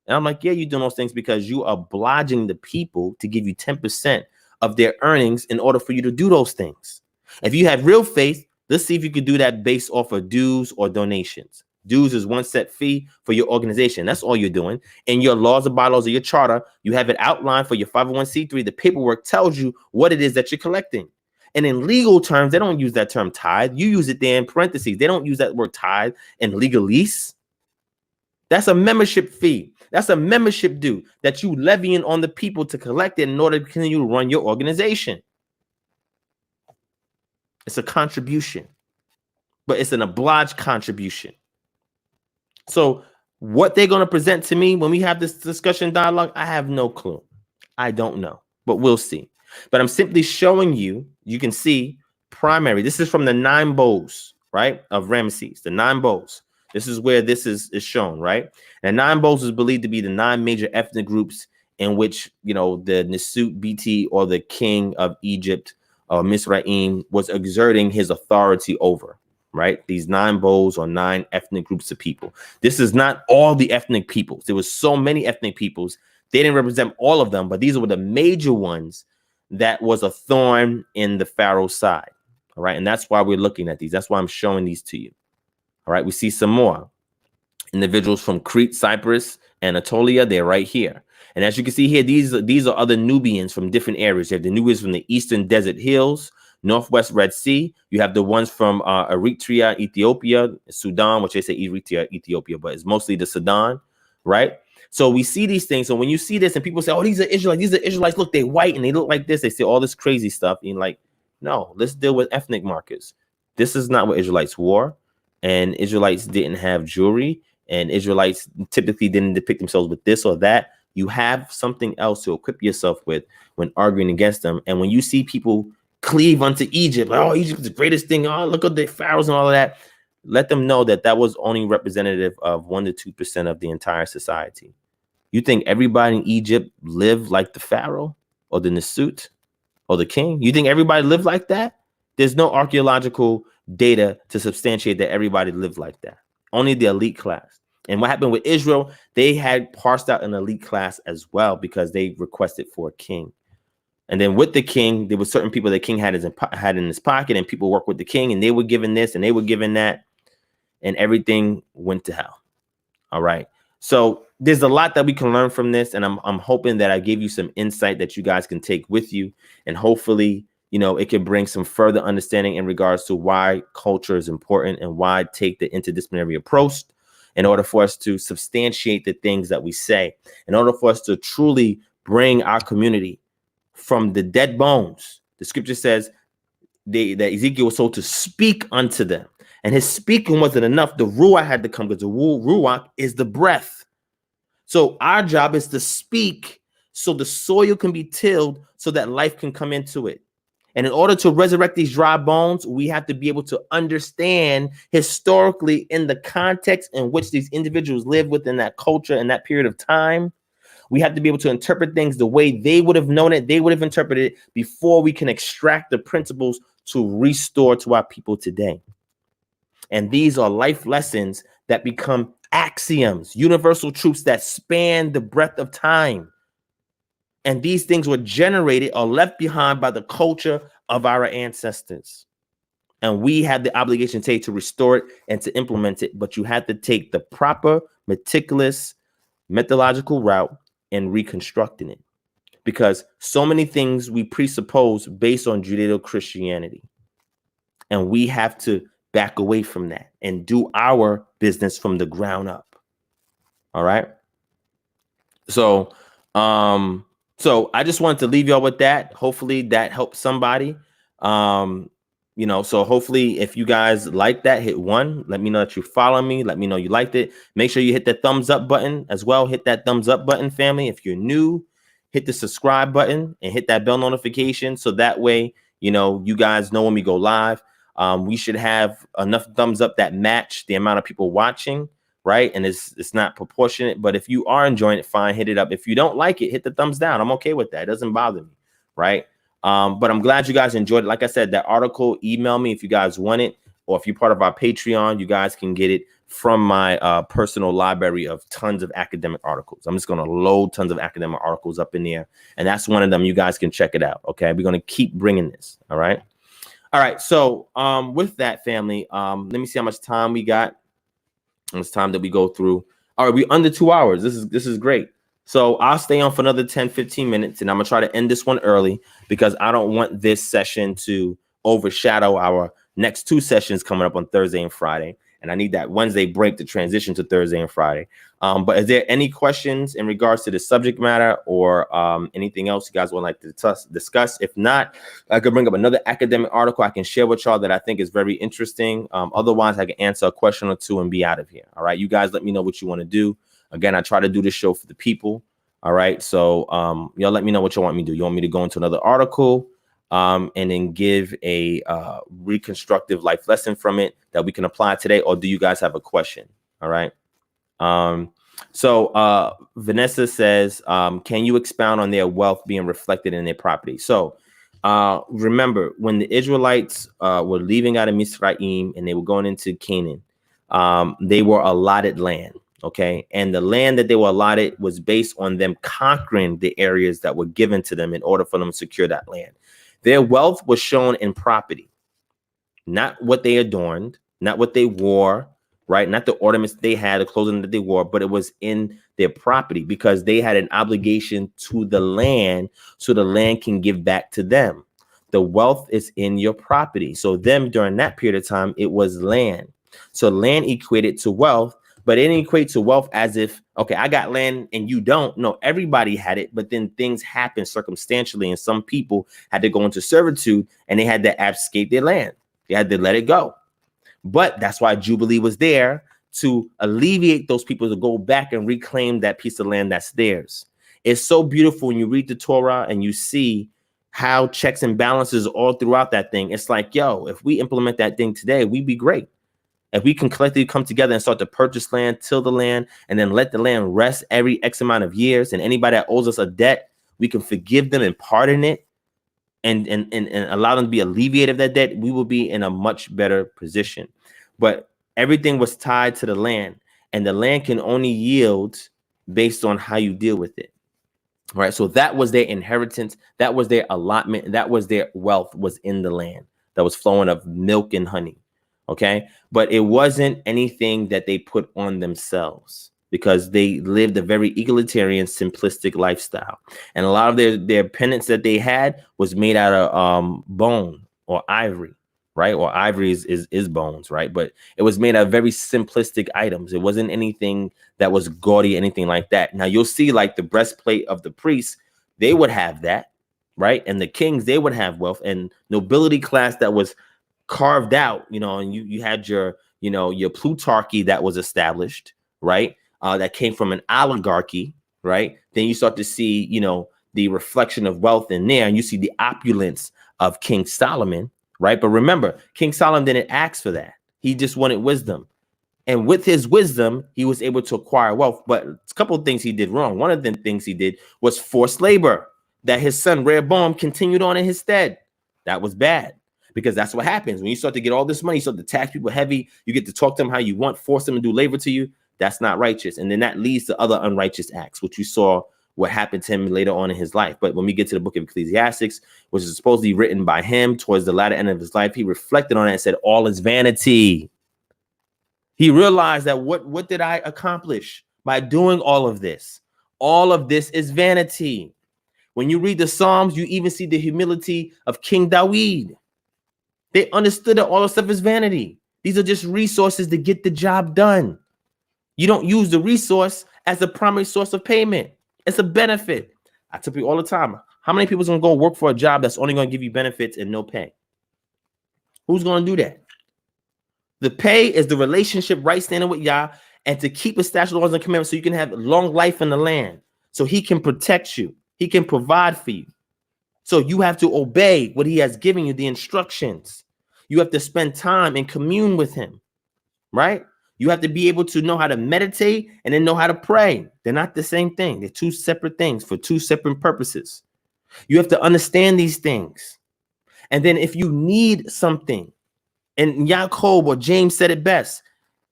And I'm like, yeah, you're doing those things because you are obliging the people to give you 10% of their earnings in order for you to do those things. If you had real faith, let's see if you could do that based off of dues or donations. Dues is one set fee for your organization. That's all you're doing. In your laws and bylaws of your charter, you have it outlined for your 501c3. The paperwork tells you what it is that you're collecting. And in legal terms, they don't use that term tithe. You use it there in parentheses. They don't use that word tithe in legalese. That's a membership fee. That's a membership due that you levying on the people to collect it in order to continue to run your organization. It's a contribution, but it's an obliged contribution. So what they're going to present to me when we have this discussion dialogue, I have no clue. I don't know, but we'll see. But I'm simply showing you, you can see primary. This is from the 9 bowls, right, of Ramesses, the 9 bowls. This is where this is shown, right? And 9 bowls is believed to be the 9 major ethnic groups in which, the Nisut BT or the king of Egypt, Misraim, was exerting his authority over, right? These 9 bowls or 9 ethnic groups of people. This is not all the ethnic peoples. There was so many ethnic peoples. They didn't represent all of them, but these were the major ones that was a thorn in the Pharaoh's side, all right? And that's why we're looking at these. That's why I'm showing these to you. All right, we see some more individuals from Crete, Cyprus, Anatolia. They're right here. And as you can see here, these are other Nubians from different areas. You have the Nubians from the eastern desert hills, northwest Red Sea. You have the ones from Eritrea, Ethiopia, Sudan, which they say Eritrea, Ethiopia, but it's mostly the Sudan, right? So we see these things. So when you see this and people say, oh, these are Israelites. These are Israelites. Look, they're white and they look like this. They say all this crazy stuff. And you're like, no, let's deal with ethnic markers. This is not what Israelites wore. And Israelites didn't have jewelry, and Israelites typically didn't depict themselves with this or that. You have something else to equip yourself with when arguing against them. And when you see people cleave unto Egypt, like, oh, Egypt is the greatest thing. Oh, look at the pharaohs and all of that. Let them know that that was only representative of 1 to 2% of the entire society. You think everybody in Egypt lived like the pharaoh or the Nisut or the king? You think everybody lived like that? There's no archaeological data to substantiate that everybody lived like that. Only the elite class. And what happened with Israel, they had parsed out an elite class as well because they requested for a king. And then with the king, there were certain people the king had in his pocket, and people worked with the king, and they were given this and they were given that, and everything went to hell. All right. So there's a lot that we can learn from this, and I'm hoping that I gave you some insight that you guys can take with you, and hopefully it can bring some further understanding in regards to why culture is important and why take the interdisciplinary approach in order for us to substantiate the things that we say, in order for us to truly bring our community from the dead bones. The scripture says that Ezekiel was told to speak unto them, and his speaking wasn't enough. The ruach had to come because the ruach is the breath. So our job is to speak so the soil can be tilled so that life can come into it. And in order to resurrect these dry bones, we have to be able to understand historically in the context in which these individuals live within that culture and that period of time. We have to be able to interpret things the way they would have known it, they would have interpreted it before we can extract the principles to restore to our people today. And these are life lessons that become axioms, universal truths that span the breadth of time. And these things were generated or left behind by the culture of our ancestors. And we have the obligation to restore it and to implement it. But you have to take the proper, meticulous, methodological route in reconstructing it. Because so many things we presuppose based on Judeo-Christianity. And we have to back away from that and do our business from the ground up. All right. So I just wanted to leave y'all with that. Hopefully that helps somebody. So hopefully if you guys like that, hit 1. Let me know that you follow me. Let me know you liked it. Make sure you hit that thumbs up button as well. Hit that thumbs up button, family. If you're new, hit the subscribe button and hit that bell notification. So that way, you guys know when we go live. We should have enough thumbs up that match the amount of people watching. right? And it's not proportionate. But if you are enjoying it, fine, hit it up. If you don't like it, hit the thumbs down. I'm okay with that. It doesn't bother me, right? But I'm glad you guys enjoyed it. Like I said, that article, email me if you guys want it, or if you're part of our Patreon, you guys can get it from my personal library of tons of academic articles. I'm just going to load tons of academic articles up in there. And that's one of them. You guys can check it out. Okay. We're going to keep bringing this. All right. All right. So with that, family, let me see how much time we got. How much time that we go through. All right. We're under 2 hours. This is great. So I'll stay on for another 10, 15 minutes, and I'm going to try to end this one early because I don't want this session to overshadow our next 2 sessions coming up on Thursday and Friday. And I need that Wednesday break to transition to Thursday and Friday. But is there any questions in regards to the subject matter or anything else you guys would like to discuss? If not, I could bring up another academic article I can share with y'all that I think is very interesting. Otherwise, I can answer a question or two and be out of here. All right. You guys let me know what you want to do. Again, I try to do this show for the people. All right. So y'all let me know what you want me to do. You want me to go into another article and then give a reconstructive life lesson from it that we can apply today? Or do you guys have a question? All right. So Vanessa says, can you expound on their wealth being reflected in their property? So remember, when the Israelites were leaving out of Mizraim and they were going into Canaan, they were allotted land. Okay. And the land that they were allotted was based on them conquering the areas that were given to them in order for them to secure that land. Their wealth was shown in property, not what they adorned, not what they wore, right? Not the ornaments they had, the clothing that they wore, but it was in their property because they had an obligation to the land so the land can give back to them. The wealth is in your property. So them during that period of time, it was land. So land equated to wealth. But it didn't equate to wealth as if, okay, I got land and you don't. No, everybody had it. But then things happened circumstantially. And some people had to go into servitude and they had to abdicate their land. They had to let it go. But that's why Jubilee was there, to alleviate those people to go back and reclaim that piece of land that's theirs. It's so beautiful when you read the Torah and you see how checks and balances all throughout that thing. It's like, yo, if we implement that thing today, we'd be great. If we can collectively come together and start to purchase land, till the land, and then let the land rest every X amount of years, and anybody that owes us a debt, we can forgive them and pardon it and allow them to be alleviated of that debt, we will be in a much better position. But everything was tied to the land, and the land can only yield based on how you deal with it. All right. So that was their inheritance. That was their allotment. That was their wealth, was in the land that was flowing of milk and honey. Okay, but it wasn't anything that they put on themselves because they lived a very egalitarian, simplistic lifestyle. And a lot of their pendants that they had was made out of bone or ivory, right? Or ivory is bones, right? But it was made out of very simplistic items. It wasn't anything that was gaudy, anything like that. Now you'll see like the breastplate of the priests, they would have that, right? And the kings, they would have wealth, and nobility class that was carved out, you know, and you had your, you know, your plutarchy that was established, right? That came from an oligarchy, right? Then you start to see, you know, the reflection of wealth in there, and you see the opulence of King Solomon, right? But remember, King Solomon didn't ask for that. He just wanted wisdom. And with his wisdom, he was able to acquire wealth. But a couple of things he did wrong. One of the things he did was forced labor that his son Rehoboam continued on in his stead. That was bad. Because that's what happens when you start to get all this money. You start to tax people heavy. You get to talk to them how you want, force them to do labor to you. That's not righteous. And then that leads to other unrighteous acts, which you saw what happened to him later on in his life. But when we get to the book of Ecclesiastics, which is supposedly written by him towards the latter end of his life, he reflected on it and said, all is vanity. He realized that what did I accomplish by doing all of this? All of this is vanity. When you read the Psalms, you even see the humility of King David. They understood that all the stuff is vanity. These are just resources to get the job done. You don't use the resource as the primary source of payment. It's a benefit. I tell people all the time, how many people are going to go work for a job that's only going to give you benefits and no pay? Who's going to do that? The pay is the relationship, right standing with Yah, and to keep his statutes, laws, and commandments so you can have long life in the land, so he can protect you. He can provide for you. So you have to obey what he has given you, the instructions. You have to spend time and commune with him, right? You have to be able to know how to meditate and then know how to pray. They're not the same thing. They're two separate things for two separate purposes. You have to understand these things. And then if you need something, and Yaakov or James said it best,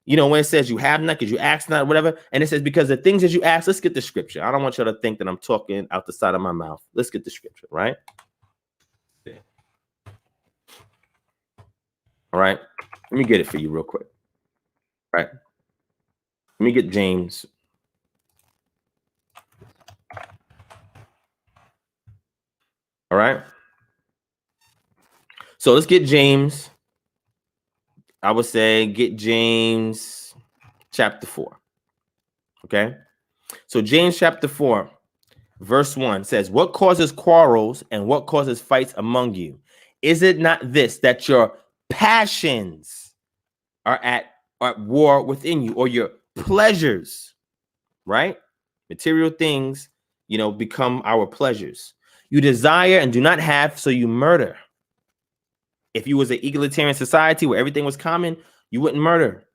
you know, when it says you have not because you ask not, whatever. And it says because the things that you ask, let's get the scripture. I don't want you to think that I'm talking out the side of my mouth. Let's get the scripture, right? All right. Let me get it for you real quick. All right. Let me get James. All right. So let's get James. I would say get James chapter 4. Okay. So James chapter 4, verse 1 says, what causes quarrels and what causes fights among you? Is it not this, that your passions are at war within you, or your pleasures, right? Material things, you know, become our pleasures. You desire and do not have, so you murder. If you was an egalitarian society where everything was common, you wouldn't murder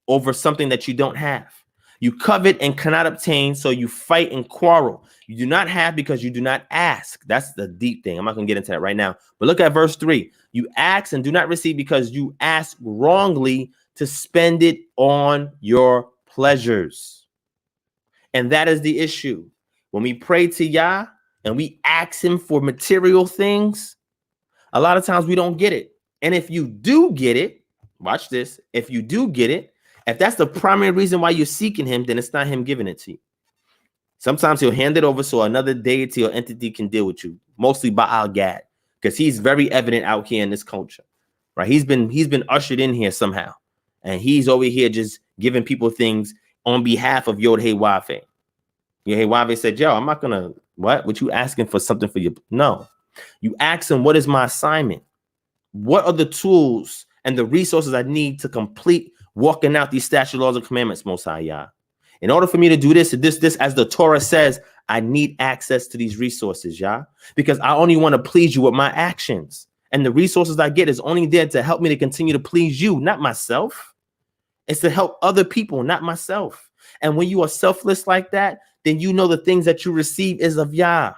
over something that you don't have. You covet and cannot obtain, so you fight and quarrel. You do not have because you do not ask. That's the deep thing. I'm not going to get into that right now. But look at verse 3. You ask and do not receive because you ask wrongly to spend it on your pleasures. And that is the issue. When we pray to Yah and we ask him for material things, a lot of times we don't get it. And if you do get it, watch this. If you do get it, if that's the primary reason why you're seeking him, then it's not him giving it to you. Sometimes he'll hand it over so another deity or entity can deal with you, mostly Baal Gad, because he's very evident out here in this culture, right? He's been ushered in here somehow, and he's over here just giving people things on behalf of Yod Hey Wafe. Yod Hey Wafe said, yo, I'm not going to, what you asking for something for you? No, you ask him, what is my assignment? What are the tools and the resources I need to complete walking out these statute laws and commandments, Most High Yah? In order for me to do this, as the Torah says, I need access to these resources, Yah, because I only want to please you with my actions. And the resources I get is only there to help me to continue to please you, not myself. It's to help other people, not myself. And when you are selfless like that, then you know the things that you receive is of Yah.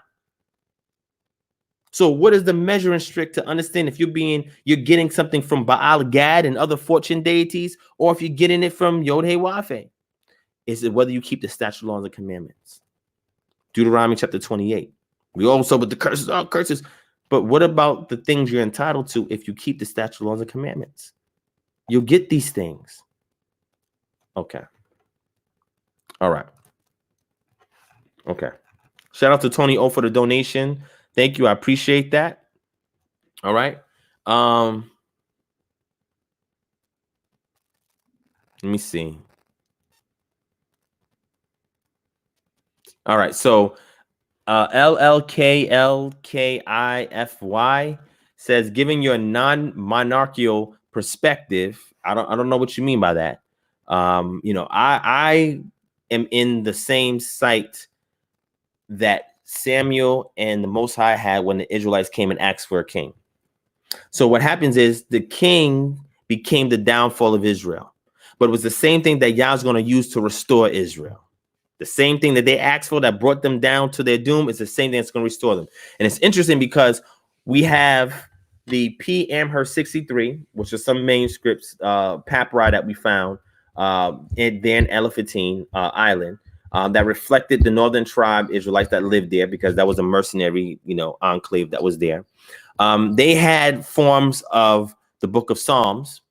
So what is the measuring stick to understand if you're getting something from Baal Gad and other fortune deities, or if you're getting it from Yod Hey Wafe? Is it whether you keep the statute laws and commandments? Deuteronomy chapter 28. We also with the curses, but what about the things you're entitled to if you keep the statute laws and commandments? You'll get these things. Okay. All right. Okay. Shout out to Tony O for the donation. Thank you. I appreciate that. All right. Let me see. All right. So LLKLKIFY says, giving your non-monarchical perspective. I don't know what you mean by that. You know, I am in the same site that Samuel and the Most High had when the Israelites came and asked for a king. So what happens is the king became the downfall of Israel, but it was the same thing that Yah's going to use to restore Israel. The same thing that they asked for that brought them down to their doom is the same thing that's going to restore them. And it's interesting because we have the P. Amherst 63, which is some manuscripts, papyri that we found in Elephantine Island. That reflected the northern tribe Israelites that lived there, because that was a mercenary, enclave that was there. They had forms of the book of Psalms,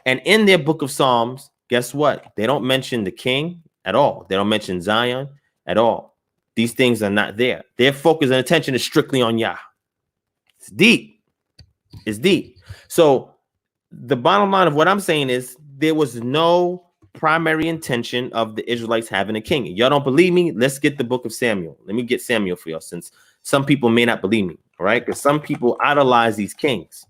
and in their book of Psalms, guess what? They don't mention the king at all. They don't mention Zion at all. These things are not there. Their focus and attention is strictly on Yah. It's deep. It's deep. So the bottom line of what I'm saying is there was no primary intention of the Israelites having a king. Y'all don't believe me? Let's get the book of Samuel. Let me get Samuel for y'all, since some people may not believe me, all right? Because some people idolize these kings.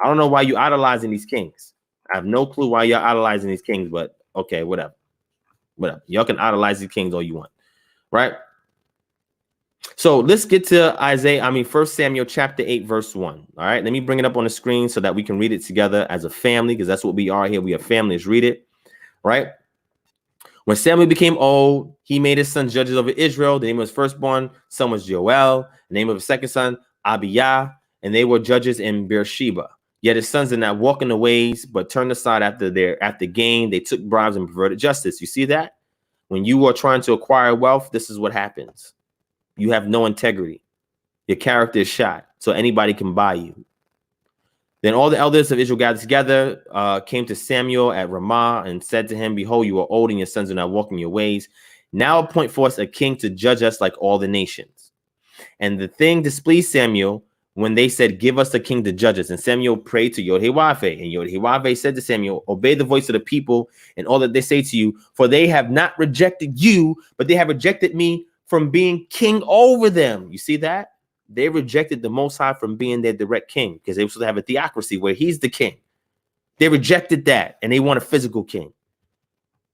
I don't know why you idolizing these kings. I have no clue why you're idolizing these kings, but okay, whatever. Y'all can idolize these kings all you want, right? So let's get to 1 Samuel chapter 8, verse 1. All right, let me bring it up on the screen so that we can read it together as a family, because that's what we are here. We are family. Let's read it. right? When Samuel became old, he made his sons judges over Israel. The name of his firstborn son was Joel. The name of his second son, Abiyah, and they were judges in Beersheba. Yet his sons did not walk in the ways, but turned aside after gain. They took bribes and perverted justice. You see that? When you are trying to acquire wealth, this is what happens. You have no integrity. Your character is shot, so anybody can buy you. Then all the elders of Israel gathered together, came to Samuel at Ramah and said to him, behold, you are old and your sons are not walking your ways. Now appoint for us a king to judge us like all the nations. And the thing displeased Samuel when they said, give us a king to judge us. And Samuel prayed to Yod-Heh-Wav-Heh. And Yod-Heh-Wav-Heh said to Samuel, obey the voice of the people and all that they say to you, for they have not rejected you, but they have rejected me from being king over them. You see that? They rejected the Most High from being their direct king because they were supposed to have a theocracy where he's the king. They rejected that and they want a physical king.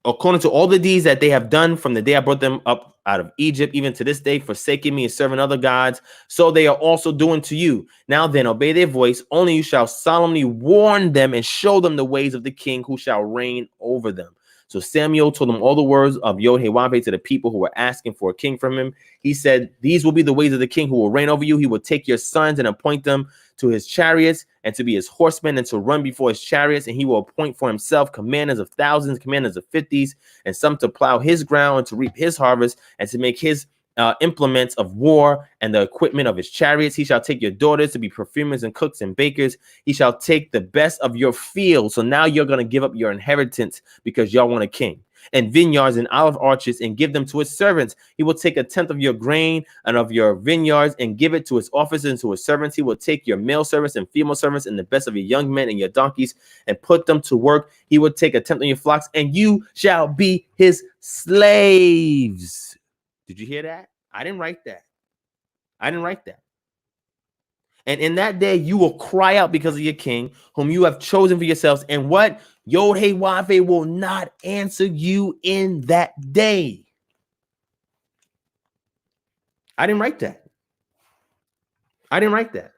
According to all the deeds that they have done from the day I brought them up out of Egypt, even to this day, forsaking me and serving other gods, so they are also doing to you. Now then, obey their voice. Only you shall solemnly warn them and show them the ways of the king who shall reign over them. So Samuel told them all the words of Yod-Heh-Wav-Heh to the people who were asking for a king from him. He said, these will be the ways of the king who will reign over you. He will take your sons and appoint them to his chariots and to be his horsemen and to run before his chariots. And he will appoint for himself commanders of thousands, commanders of 50s, and some to plow his ground and to reap his harvest and to make his implements of war and the equipment of his chariots. He shall take your daughters to be perfumers and cooks and bakers. He shall take the best of your field. So now you're going to give up your inheritance because y'all want a king, and vineyards and olive orchards, and give them to his servants. He will take 1/10 of your grain and of your vineyards and give it to his officers and to his servants. He will take your male servants and female servants and the best of your young men and your donkeys and put them to work. He will take 1/10 of your flocks, and you shall be his slaves. Did you hear that? I didn't write that. I didn't write that. And in that day, you will cry out because of your king, whom you have chosen for yourselves. And what? Yod-Heh-Wav-Heh will not answer you in that day. I didn't write that. I didn't write that.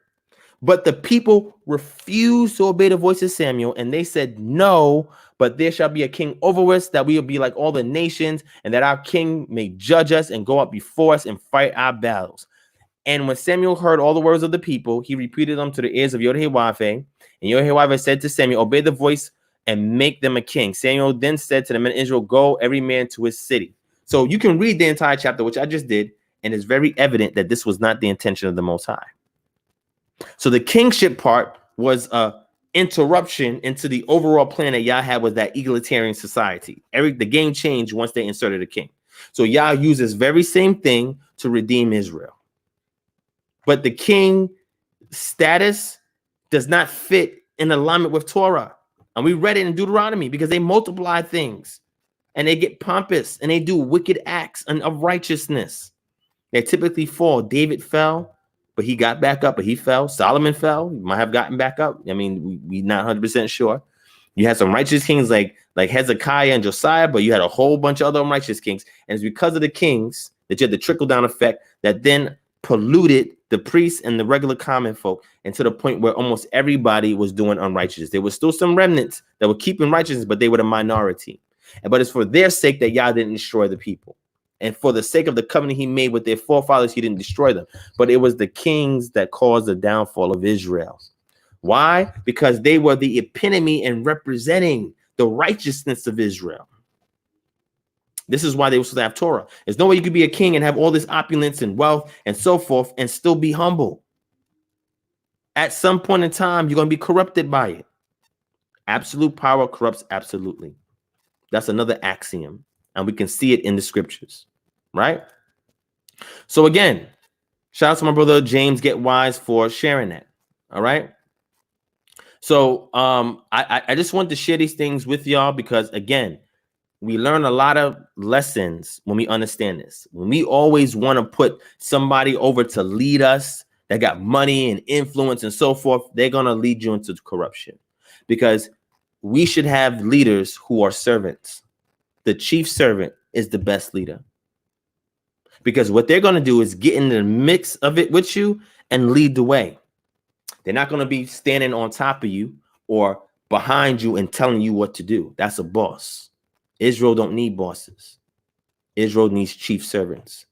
But the people refused to obey the voice of Samuel, and they said, no, but there shall be a king over us, that we will be like all the nations, and that our king may judge us and go up before us and fight our battles. And when Samuel heard all the words of the people, he repeated them to the ears of Yod-Heh-Wav-Heh. And Yod-Heh-Wav-Heh said to Samuel, obey the voice and make them a king. Samuel then said to the men of Israel, go every man to his city. So you can read the entire chapter, which I just did, and it's very evident that this was not the intention of the Most High. So the kingship part was a interruption into the overall plan that Yah had with that egalitarian society. The game changed once they inserted a king. So Yah used this very same thing to redeem Israel. But the king status does not fit in alignment with Torah. And we read it in Deuteronomy because they multiply things and they get pompous and they do wicked acts of righteousness. They typically fall. David fell, but he got back up, but he fell. Solomon fell. He might have gotten back up. I mean, we're not 100% sure. You had some righteous kings like Hezekiah and Josiah, but you had a whole bunch of other unrighteous kings. And it's because of the kings that you had the trickle-down effect that then polluted the priests and the regular common folk, and to the point where almost everybody was doing unrighteousness. There was still some remnants that were keeping righteousness, but they were the minority. But it's for their sake that Yah didn't destroy the people. And for the sake of the covenant he made with their forefathers, he didn't destroy them. But it was the kings that caused the downfall of Israel. Why? Because they were the epitome and representing the righteousness of Israel. This is why they were supposed to have Torah. There's no way you could be a king and have all this opulence and wealth and so forth and still be humble. At some point in time, you're going to be corrupted by it. Absolute power corrupts absolutely. That's another axiom. And we can see it in the scriptures, right? So again, shout out to my brother James Get Wise for sharing that. All right. So I just want to share these things with y'all because, again, we learn a lot of lessons when we understand this. When we always want to put somebody over to lead us that got money and influence and so forth, they're going to lead you into corruption, because we should have leaders who are servants. The chief servant is the best leader, because what they're going to do is get in the mix of it with you and lead the way. They're not going to be standing on top of you or behind you and telling you what to do. That's a boss. Israel don't need bosses. Israel needs chief servants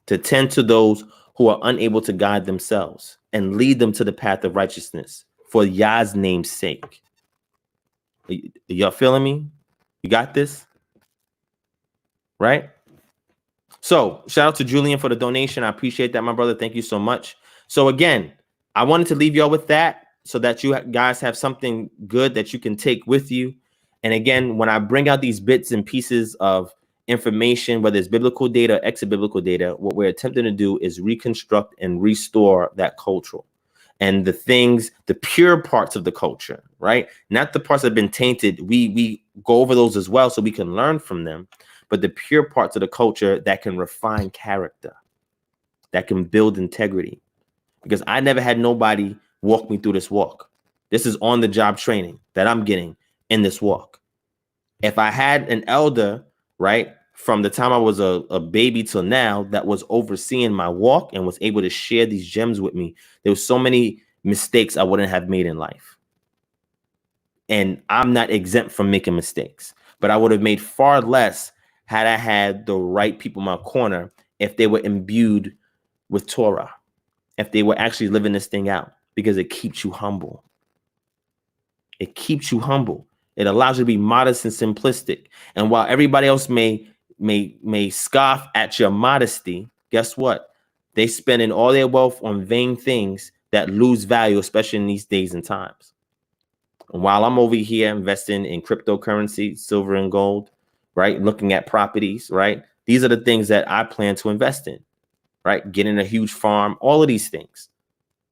to tend to those who are unable to guide themselves and lead them to the path of righteousness for Yah's name's sake. Y'all feeling me? You got this? Right? So shout out to Julian for the donation. I appreciate that, my brother. Thank you so much. So again, I wanted to leave y'all with that so that you guys have something good that you can take with you. And again, when I bring out these bits and pieces of information, whether it's biblical data, extra-biblical data, what we're attempting to do is reconstruct and restore that culture and the things, the pure parts of the culture, right? Not the parts that have been tainted. We go over those as well so we can learn from them, but the pure parts of the culture that can refine character, that can build integrity. Because I never had nobody walk me through this walk. This is on-the-job training that I'm getting in this walk. If I had an elder, right, from the time I was a baby till now that was overseeing my walk and was able to share these gems with me, there were so many mistakes I wouldn't have made in life. And I'm not exempt from making mistakes, but I would have made far less had I had the right people in my corner if they were imbued with Torah, if they were actually living this thing out, because it keeps you humble. It keeps you humble. It allows you to be modest and simplistic. And while everybody else may scoff at your modesty, guess what? They spending all their wealth on vain things that lose value, especially in these days and times. And while I'm over here investing in cryptocurrency, silver and gold, right? Looking at properties, right? These are the things that I plan to invest in, right? Getting a huge farm, all of these things.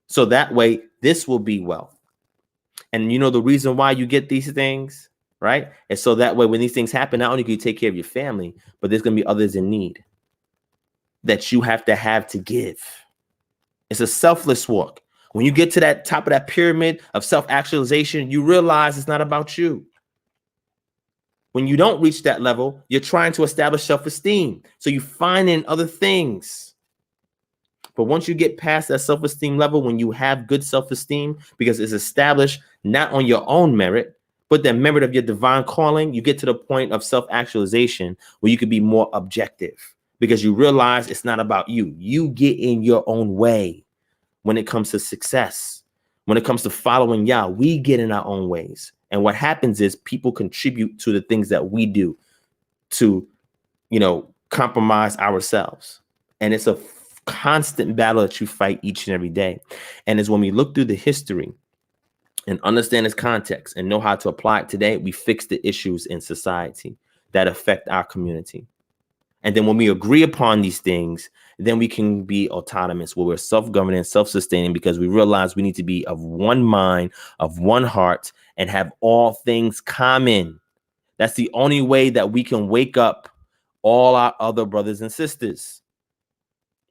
So that way, this will be wealth. And you know the reason why you get these things, right? And so that way, when these things happen, not only can you take care of your family, but there's going to be others in need that you have to give. It's a selfless walk. When you get to that top of that pyramid of self-actualization, you realize it's not about you. When you don't reach that level, you're trying to establish self-esteem. So you find in other things. But once you get past that self-esteem level, when you have good self-esteem, because it's established not on your own merit, but the merit of your divine calling, you get to the point of self-actualization where you can be more objective because you realize it's not about you. You get in your own way when it comes to success. When it comes to following Yah, we get in our own ways. And what happens is people contribute to the things that we do to, compromise ourselves. And it's a constant battle that you fight each and every day. And it's when we look through the history and understand its context and know how to apply it today, we fix the issues in society that affect our community. And then when we agree upon these things, then we can be autonomous, where we're self-governing, self-sustaining, because we realize we need to be of one mind, of one heart, and have all things common. That's the only way that we can wake up all our other brothers and sisters.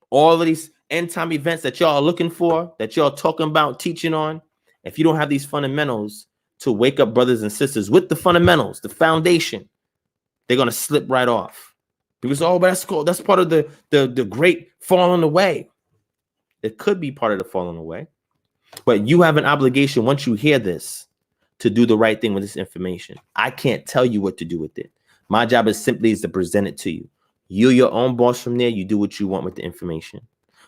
All of these end time events that y'all are looking for, that y'all talking about, teaching on, if you don't have these fundamentals to wake up brothers and sisters with the fundamentals, the foundation, they're going to slip right off. Because, but that's cool. That's part of the great falling away. It could be part of the falling away. But you have an obligation, once you hear this, to do the right thing with this information. I can't tell you what to do with it. My job is simply to present it to you. You're your own boss from there. You do what you want with the information.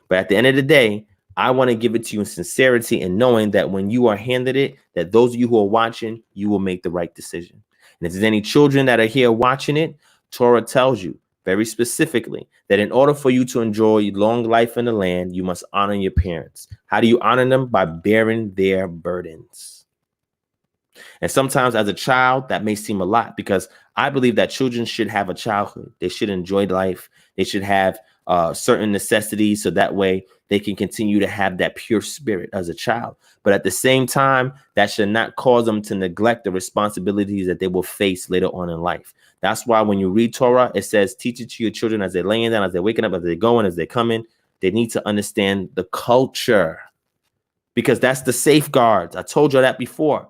But at the end of the day, I want to give it to you in sincerity and knowing that when you are handed it, that those of you who are watching, you will make the right decision. And if there's any children that are here watching it, Torah tells you very specifically that in order for you to enjoy long life in the land, you must honor your parents. How do you honor them? By bearing their burdens. And sometimes as a child, that may seem a lot, because I believe that children should have a childhood. They should enjoy life. They should have certain necessities so that way they can continue to have that pure spirit as a child. But at the same time, that should not cause them to neglect the responsibilities that they will face later on in life. That's why when you read Torah, it says, teach it to your children as they're laying down, as they're waking up, as they're going, as they're coming. They need to understand the culture, because that's the safeguards. I told you that before.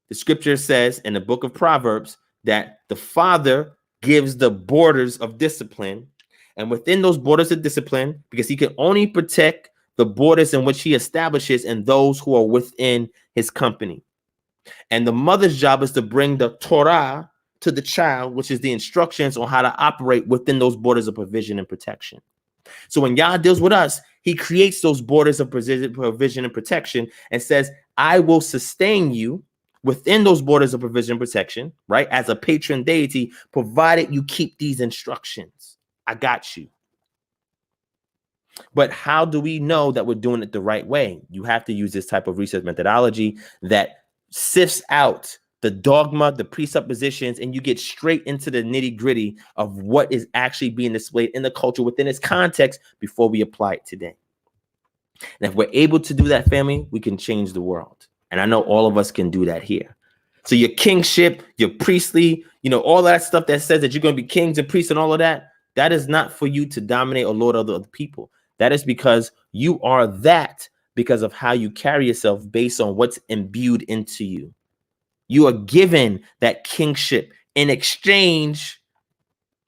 The scripture says in the book of Proverbs that the father gives the borders of discipline. And within those borders of discipline, because he can only protect the borders in which he establishes and those who are within his company. And the mother's job is to bring the Torah to the child, which is the instructions on how to operate within those borders of provision and protection. So when Yah deals with us, he creates those borders of provision and protection and says, I will sustain you within those borders of provision and protection, right? As a patron deity, provided you keep these instructions. I got you. But how do we know that we're doing it the right way? You have to use this type of research methodology that sifts out the dogma, the presuppositions, and you get straight into the nitty-gritty of what is actually being displayed in the culture within its context before we apply it today. And if we're able to do that, family, we can change the world. And I know all of us can do that here. So your kingship, your priestly, all that stuff that says that you're going to be kings and priests and all of that, that is not for you to dominate or lord over other people. That is because you are that because of how you carry yourself based on what's imbued into you. You are given that kingship in exchange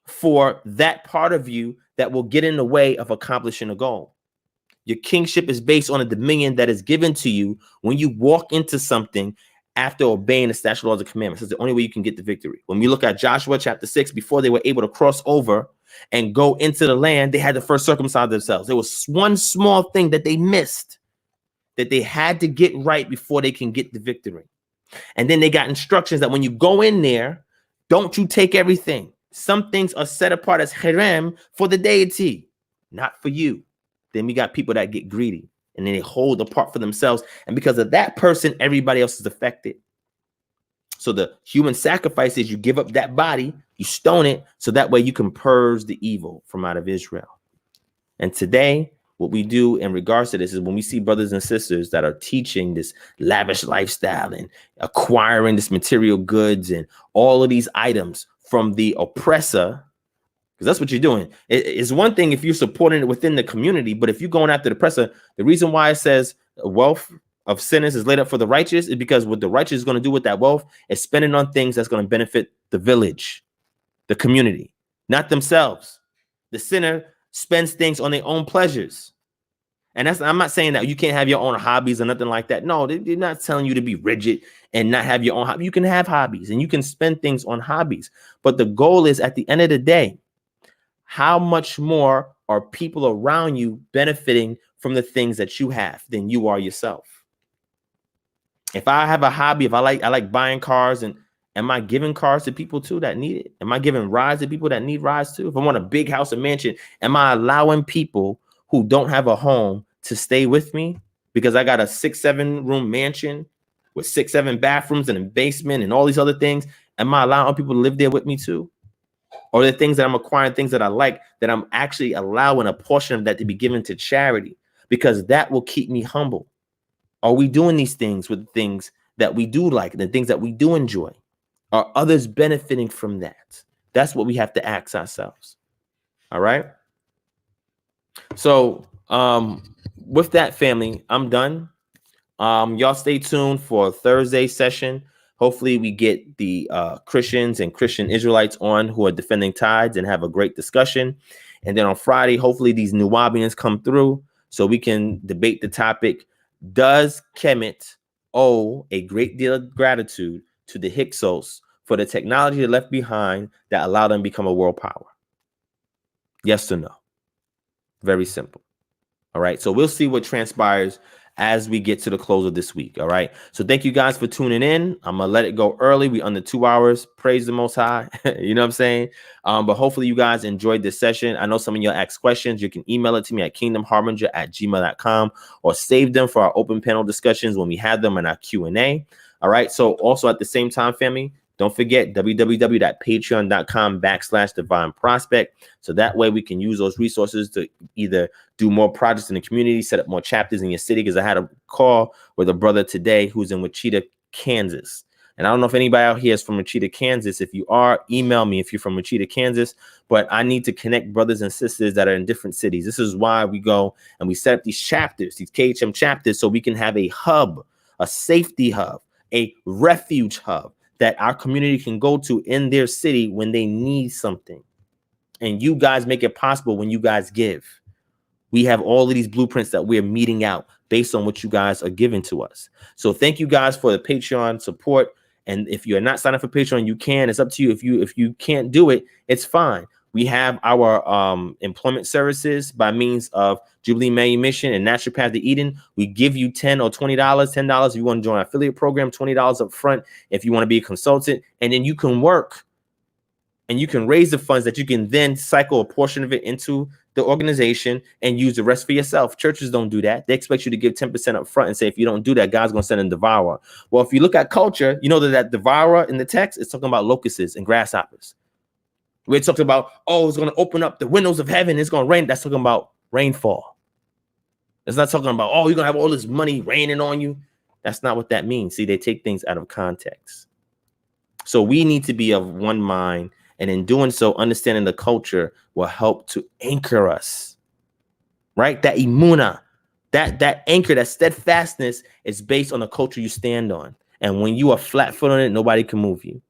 for that part of you that will get in the way of accomplishing a goal. Your kingship is based on a dominion that is given to you when you walk into something after obeying the statute, laws, and commandments. That's the only way you can get the victory. When we look at Joshua chapter 6, before they were able to cross over and go into the land, they had to first circumcise themselves. There was one small thing that they missed that they had to get right before they can get the victory. And then they got instructions that when you go in there, don't you take everything. Some things are set apart as harem for the deity, not for you. Then we got people that get greedy and then they hold apart for themselves. And because of that person, everybody else is affected. So the human sacrifice is you give up that body, you stone it, so that way you can purge the evil from out of Israel. And today, what we do in regards to this is when we see brothers and sisters that are teaching this lavish lifestyle and acquiring this material goods and all of these items from the oppressor, because that's what you're doing. It's one thing if you're supporting it within the community, but if you're going after the oppressor, the reason why it says wealth of sinners is laid up for the righteous is because what the righteous is going to do with that wealth is spend it on things that's going to benefit the village, the community, not themselves. The sinner spends things on their own pleasures. And I'm not saying that you can't have your own hobbies or nothing like that. No, they're not telling you to be rigid and not have your own hobby. You can have hobbies and you can spend things on hobbies. But the goal is at the end of the day, how much more are people around you benefiting from the things that you have than you are yourself? If I have a hobby, if I like buying cars, and am I giving cars to people too that need it? Am I giving rides to people that need rides too? If I want a big house or mansion, am I allowing people who don't have a home to stay with me because I got a 6-7 room mansion with 6-7 bathrooms and a basement and all these other things? Am I allowing people to live there with me too? Or the things that I'm acquiring, things that I like, that I'm actually allowing a portion of that to be given to charity because that will keep me humble? Are we doing these things with things that we do like, the things that we do enjoy? Are others benefiting from that? That's what we have to ask ourselves. All right. So with that, family, I'm done. Y'all stay tuned for Thursday session. Hopefully we get the Christians and Christian Israelites on who are defending tithes and have a great discussion. And then on Friday, hopefully these Nuwabians come through so we can debate the topic. Does Kemet owe a great deal of gratitude to the Hyksos for the technology they left behind that allowed them to become a world power? Yes or no? Very simple. All right. So we'll see what transpires as we get to the close of this week. All right. So thank you guys for tuning in. I'm going to let it go early. We under 2 hours. Praise the Most High. You know what I'm saying? But hopefully you guys enjoyed this session. I know some of you ask questions. You can email it to me at kingdomharbinger@gmail.com or save them for our open panel discussions when we have them in our Q&A. All right. So also at the same time, family, don't forget www.patreon.com/DivineProspect. So that way we can use those resources to either do more projects in the community, set up more chapters in your city. Because I had a call with a brother today who's in Wichita, Kansas. And I don't know if anybody out here is from Wichita, Kansas. If you are, email me if you're from Wichita, Kansas. But I need to connect brothers and sisters that are in different cities. This is why we go and we set up these chapters, these KHM chapters, so we can have a hub, a safety hub, a refuge hub that our community can go to in their city when they need something. And you guys make it possible when you guys give. We have all of these blueprints that we're meeting out based on what you guys are giving to us. So thank you guys for the Patreon support. And if you're not signed up for Patreon, you can. It's up to you. If you can't do it, it's fine. We have our employment services by means of Jubilee Manumission and Natural Path to Eden. We give you $10 or $20, $10 if you want to join our affiliate program, $20 up front if you want to be a consultant, and then you can work and you can raise the funds that you can then cycle a portion of it into the organization and use the rest for yourself. Churches don't do that. They expect you to give 10% up front and say, if you don't do that, God's going to send a devourer. Well, if you look at culture, you know that devourer in the text is talking about locusts and grasshoppers. We're talking about, oh, it's going to open up the windows of heaven. It's going to rain. That's talking about rainfall. It's not talking about, oh, you're going to have all this money raining on you. That's not what that means. See, they take things out of context. So we need to be of one mind. And in doing so, understanding the culture will help to anchor us, right? That imuna, that anchor, that steadfastness is based on the culture you stand on. And when you are flat foot on it, nobody can move you.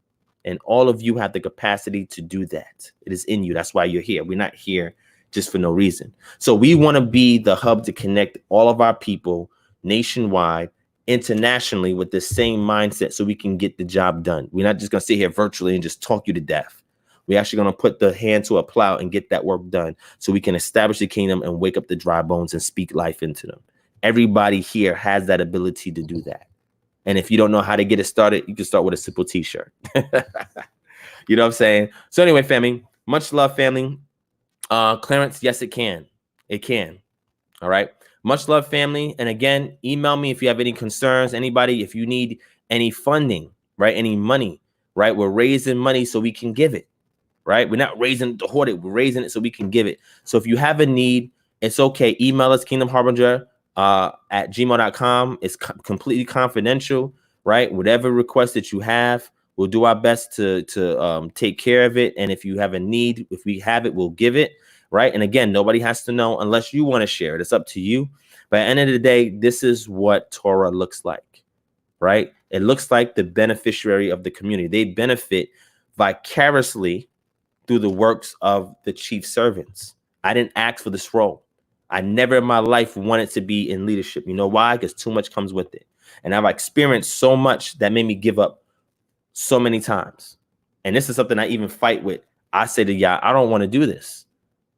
And all of you have the capacity to do that. It is in you. That's why you're here. We're not here just for no reason. So we want to be the hub to connect all of our people nationwide, internationally, with the same mindset so we can get the job done. We're not just going to sit here virtually and just talk you to death. We're actually going to put the hand to a plow and get that work done so we can establish the kingdom and wake up the dry bones and speak life into them. Everybody here has that ability to do that. And if you don't know how to get it started, you can start with a simple T-shirt. You know what I'm saying? So anyway, family, much love, family. Clarence, yes, it can. It can. All right. Much love, family. And again, email me if you have any concerns. Anybody, if you need any funding, right? Any money, right? We're raising money so we can give it, right? We're not raising it to hoard it. We're raising it so we can give it. So if you have a need, it's okay. Email us, kingdomharbinger at gmail.com. It's completely confidential, right? Whatever request that you have, we'll do our best to take care of it. And if you have a need, if we have it, we'll give it, right? And again, nobody has to know unless you want to share it. It's up to you. But at the end of the day, this is what Torah looks like, right? It looks like the beneficiary of the community. They benefit vicariously through the works of the chief servants. I didn't ask for this role. I never in my life wanted to be in leadership. You know why? Because too much comes with it. And I've experienced so much that made me give up so many times. And this is something I even fight with. I say to Yah, I don't want to do this.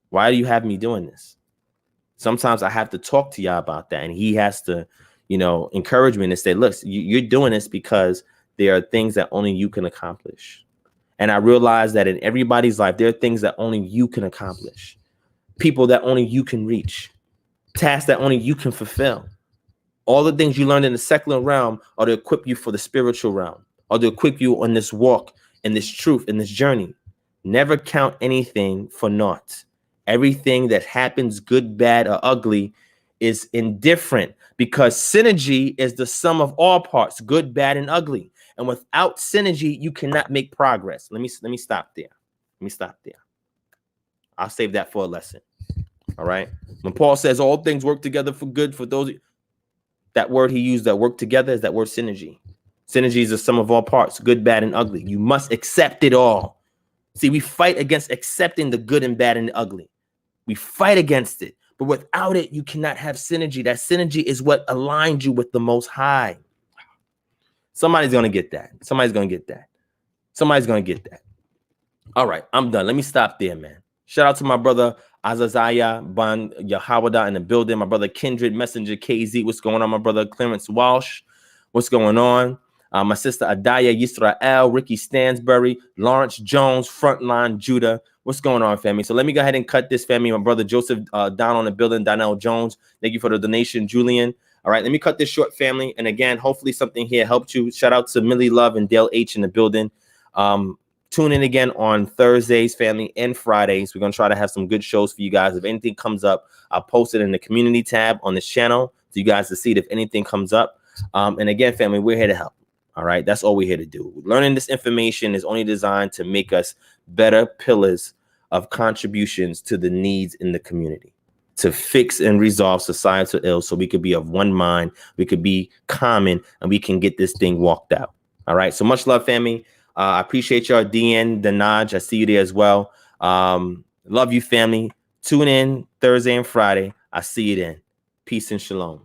Why do you have me doing this? Sometimes I have to talk to Yah about that. And he has to, you know, encourage me and say, look, you're doing this because there are things that only you can accomplish. And I realize that in everybody's life, there are things that only you can accomplish. People that only you can reach. Tasks that only you can fulfill. All the things you learned in the secular realm are to equip you for the spiritual realm, or to equip you on this walk, in this truth, in this journey. Never count anything for naught. Everything that happens, good, bad, or ugly, is indifferent, because synergy is the sum of all parts, good, bad, and ugly. And without synergy, you cannot make progress. Let me stop there. Let me stop there. I'll save that for a lesson. All right. When Paul says all things work together for good for those, that word he used, that work together, is that word synergy. Synergy is the sum of all parts, good, bad, and ugly. You must accept it all. See, we fight against accepting the good and bad and the ugly. We fight against it. But without it, you cannot have synergy. That synergy is what aligns you with the Most High. Somebody's going to get that. Somebody's going to get that. Somebody's going to get that. All right, I'm done. Let me stop there, man. Shout out to my brother Azaziah Ban Yahawada in the building. My brother Kindred Messenger KZ. What's going on? My brother Clarence Walsh. What's going on? My sister Adaya Yisrael, Ricky Stansbury, Lawrence Jones, Frontline Judah. What's going on, family? So let me go ahead and cut this, family. My brother Joseph down on the building, Donnell Jones. Thank you for the donation, Julian. All right, let me cut this short, family. And again, hopefully something here helped you. Shout out to Millie Love and Dale H in the building. Tune in again on Thursdays, family, and Fridays. We're going to try to have some good shows for you guys. If anything comes up, I'll post it in the community tab on this channel so you guys to see it if anything comes up. And again, family, we're here to help. All right, that's all we're here to do. Learning this information is only designed to make us better pillars of contributions to the needs in the community, to fix and resolve societal ills so we could be of one mind, we could be common, and we can get this thing walked out. All right, so much love, family. I appreciate y'all, DN, Danaj. I see you there as well. Love you, family. Tune in Thursday and Friday. I see you then. Peace and shalom.